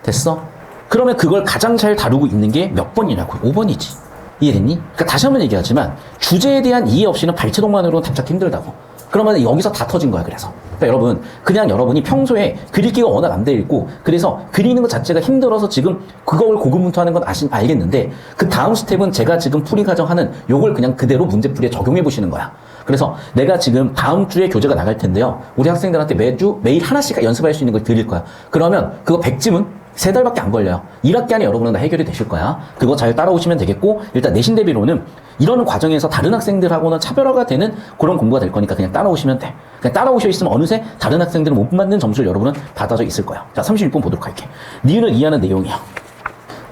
됐어? 그러면 그걸 가장 잘 다루고 있는 게 몇 번이냐고? 5번이지. 이해됐니? 그러니까 다시 한번 얘기하지만 주제에 대한 이해 없이는 발췌동만으로는 답찾기 힘들다고. 그러면 여기서 다 터진 거야. 그래서 그러니까 여러분, 그냥 여러분이 평소에 그리기가 워낙 안 돼 있고 그래서 그리는 것 자체가 힘들어서 지금 그걸 고군분투하는 건 알겠는데 그 다음 스텝은 제가 지금 풀이 가정하는 요걸 그냥 그대로 문제풀이에 적용해 보시는 거야. 그래서 내가 지금 다음 주에 교재가 나갈 텐데요. 우리 학생들한테 매일 하나씩 연습할 수 있는 걸 드릴 거야. 그러면 그거 100지문 3달밖에 안 걸려요. 1학기 안에 여러분은 다 해결이 되실 거야. 그거 잘 따라오시면 되겠고, 일단 내신 대비로는 이런 과정에서 다른 학생들하고는 차별화가 되는 그런 공부가 될 거니까 그냥 따라오시면 돼. 그냥 따라오셔 있으면 어느새 다른 학생들은 못 받는 점수를 여러분은 받아져 있을 거야. 자, 36번 보도록 할게. 니은을 이해하는 내용이요.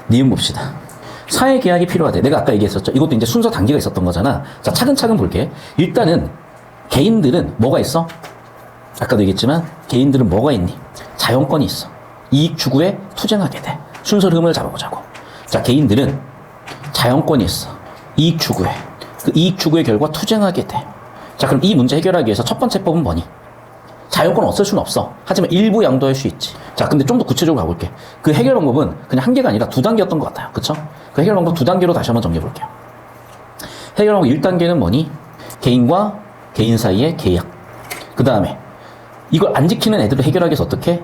니은 봅시다. 사회 계약이 필요하대. 내가 아까 얘기했었죠. 이것도 이제 순서 단계가 있었던 거잖아. 자, 차근차근 볼게. 일단은 개인들은 뭐가 있어? 아까도 얘기했지만 개인들은 뭐가 있니? 자연권이 있어. 이익 추구에 투쟁하게 돼. 순서 흐름을 잡아보자고. 자, 개인들은 자연권이 있어. 이익 추구에. 그 이익 추구의 결과 투쟁하게 돼. 자, 그럼 이 문제 해결하기 위해서 첫 번째 법은 뭐니? 자연권 없을 수는 없어. 하지만 일부 양도할 수 있지. 자, 근데 좀 더 구체적으로 가볼게. 그 해결 방법은 그냥 한 개가 아니라 2단계였던 것 같아요. 그쵸? 그 해결 방법 2단계로 다시 한번 정리해볼게요. 해결 방법 1단계는 뭐니? 개인과 개인 사이의 계약. 그 다음에 이걸 안 지키는 애들을 해결하기 위해서 어떻게?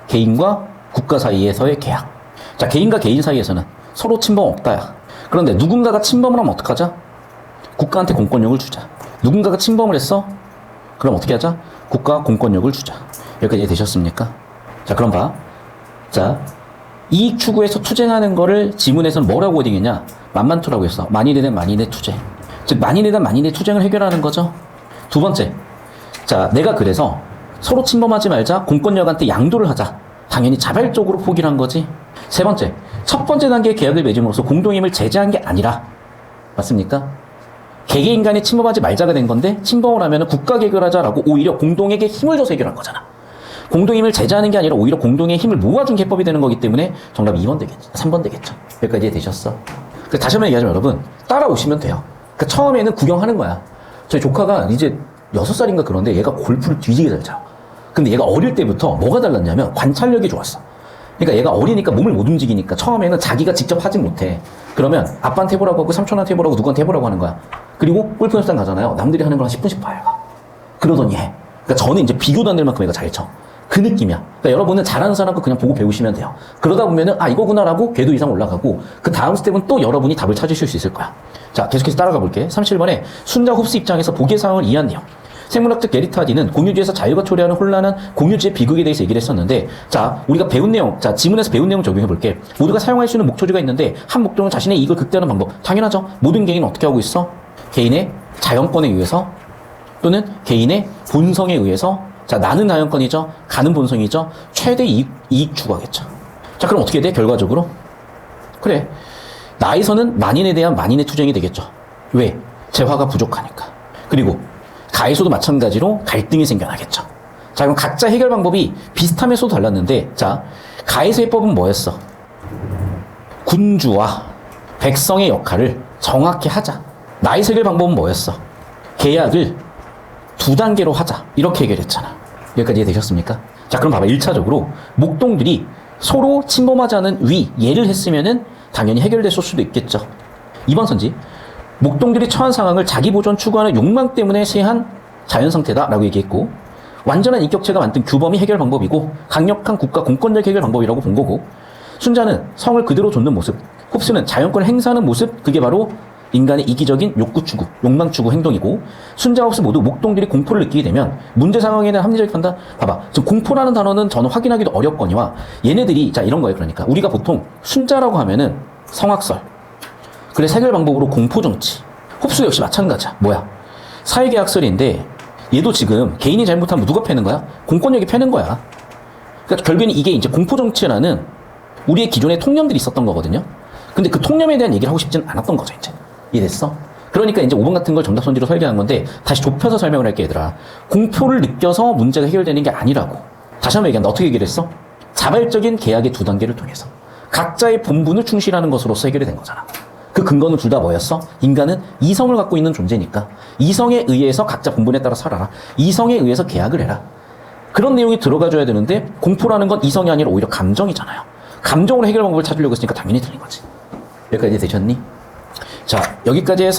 개인과 국가 사이에서의 계약. 자, 개인과 개인 사이에서는 서로 침범 없다야. 그런데 누군가가 침범을 하면 어떡하자? 국가한테 공권력을 주자. 누군가가 침범을 했어? 그럼 어떻게 하자? 국가 공권력을 주자. 여기까지 되셨습니까? 자, 그럼 봐. 자, 이익 추구에서 투쟁하는 거를 지문에서는 뭐라고 워딩했냐? 만만투라고 했어. 만인에 대한 만인의 투쟁. 즉, 만인에 대한 만인의 투쟁을 해결하는 거죠. 두 번째. 자, 내가 그래서 서로 침범하지 말자. 공권력한테 양도를 하자. 당연히 자발적으로 포기를 한 거지. 세 번째. 첫 번째 단계의 계약을 맺음으로써 공동임을 제재한 게 아니라, 맞습니까? 개개인간에 침범하지 말자가 된 건데 침범을 하면 국가 개혁하자라고 오히려 공동에게 힘을 줘서 해결한 거잖아. 공동힘을 제재하는 게 아니라 오히려 공동의 힘을 모아준 개법이 되는 거기 때문에 정답이 2번 되겠죠. 3번 되겠죠. 여기까지 이해되셨어? 다시 한번 얘기하자면 여러분 따라오시면 돼요. 그러니까 처음에는 구경하는 거야. 저희 조카가 이제 6살인가 그런데 얘가 골프를 뒤지게 잘 쳐. 근데 얘가 어릴 때부터 뭐가 달랐냐면 관찰력이 좋았어. 그러니까 얘가 어리니까 몸을 못 움직이니까 처음에는 자기가 직접 하지 못해. 그러면 아빠한테 해보라고 하고 삼촌한테 해보라고 누구한테 해보라고 하는 거야. 그리고 골프 연습장 가잖아요. 남들이 하는 걸 한 10분씩 봐요. 얘가. 그러더니 해. 그러니까 저는 이제 비교도 안 될 만큼 얘가 잘 쳐. 그 느낌이야. 그러니까 여러분은 잘하는 사람 거 그냥 보고 배우시면 돼요. 그러다 보면은 아 이거구나라고 궤도 이상 올라가고 그 다음 스텝은 또 여러분이 답을 찾으실 수 있을 거야. 자 계속해서 따라가 볼게. 37번에 순자 홉스 입장에서 보기의 상황을 이해한 내용. 생물학적 게리트 하디는 공유주의에서 자유가 초래하는 혼란한 공유주의 비극에 대해서 얘기를 했었는데 자 우리가 배운 내용 자 지문에서 배운 내용 적용해 볼게. 모두가 사용할 수 있는 목초지가 있는데 한 목적은 자신의 이익을 극대화하는 방법. 당연하죠. 모든 개인은 어떻게 하고 있어? 개인의 자연권에 의해서 또는 개인의 본성에 의해서 자 나는 자연권이죠. 가는 본성이죠. 최대 이익 추구하겠죠. 자 그럼 어떻게 돼? 결과적으로 그래 나에서는 만인에 대한 만인의 투쟁이 되겠죠. 왜? 재화가 부족하니까. 그리고 가에서도 마찬가지로 갈등이 생겨나겠죠. 자, 그럼 각자 해결 방법이 비슷하면서도 달랐는데, 자, 가에서 해법은 뭐였어? 군주와 백성의 역할을 정확히 하자. 나의 해결 방법은 뭐였어? 계약을 2단계로 하자. 이렇게 해결했잖아. 여기까지 이해되셨습니까? 자, 그럼 봐봐. 1차적으로 목동들이 서로 침범하지 않은 예를 했으면은 당연히 해결됐을 수도 있겠죠. 2번 선지. 목동들이 처한 상황을 자기 보존 추구하는 욕망 때문에 쇠한 자연 상태다라고 얘기했고 완전한 인격체가 만든 규범이 해결 방법이고 강력한 국가 공권력 해결 방법이라고 본 거고 순자는 성을 그대로 좇는 모습, 홉스는 자연권을 행사하는 모습 그게 바로 인간의 이기적인 욕구 추구, 욕망 추구 행동이고 순자와 홉스 모두 목동들이 공포를 느끼게 되면 문제 상황에 대한 합리적 판단 봐봐 지금 공포라는 단어는 저는 확인하기도 어렵거니와 얘네들이 자 이런 거예요. 그러니까 우리가 보통 순자라고 하면은 성악설 그래 해결 방법으로 공포정치. 홉스 역시 마찬가지야. 뭐야? 사회계약설인데 얘도 지금 개인이 잘못하면 누가 패는 거야? 공권력이 패는 거야. 그러니까 결국에는 이게 이제 공포정치라는 우리의 기존의 통념들이 있었던 거거든요. 근데 그 통념에 대한 얘기를 하고 싶지는 않았던 거죠, 이제. 이해됐어? 그러니까 이제 5번 같은 걸 정답선지로 설계한 건데 다시 좁혀서 설명을 할게 얘들아. 공포를 느껴서 문제가 해결되는 게 아니라고. 다시 한번 얘기한다. 어떻게 해결했어? 자발적인 계약의 2단계를 통해서 각자의 본분을 충실하는 것으로서 해결이 된 거잖아. 그 근거는 둘 다 뭐였어? 인간은 이성을 갖고 있는 존재니까 이성에 의해서 각자 본분에 따라 살아라. 이성에 의해서 계약을 해라. 그런 내용이 들어가줘야 되는데 공포라는 건 이성이 아니라 오히려 감정이잖아요. 감정으로 해결 방법을 찾으려고 했으니까 당연히 틀린 거지. 여기까지 되셨니? 자, 여기까지 해서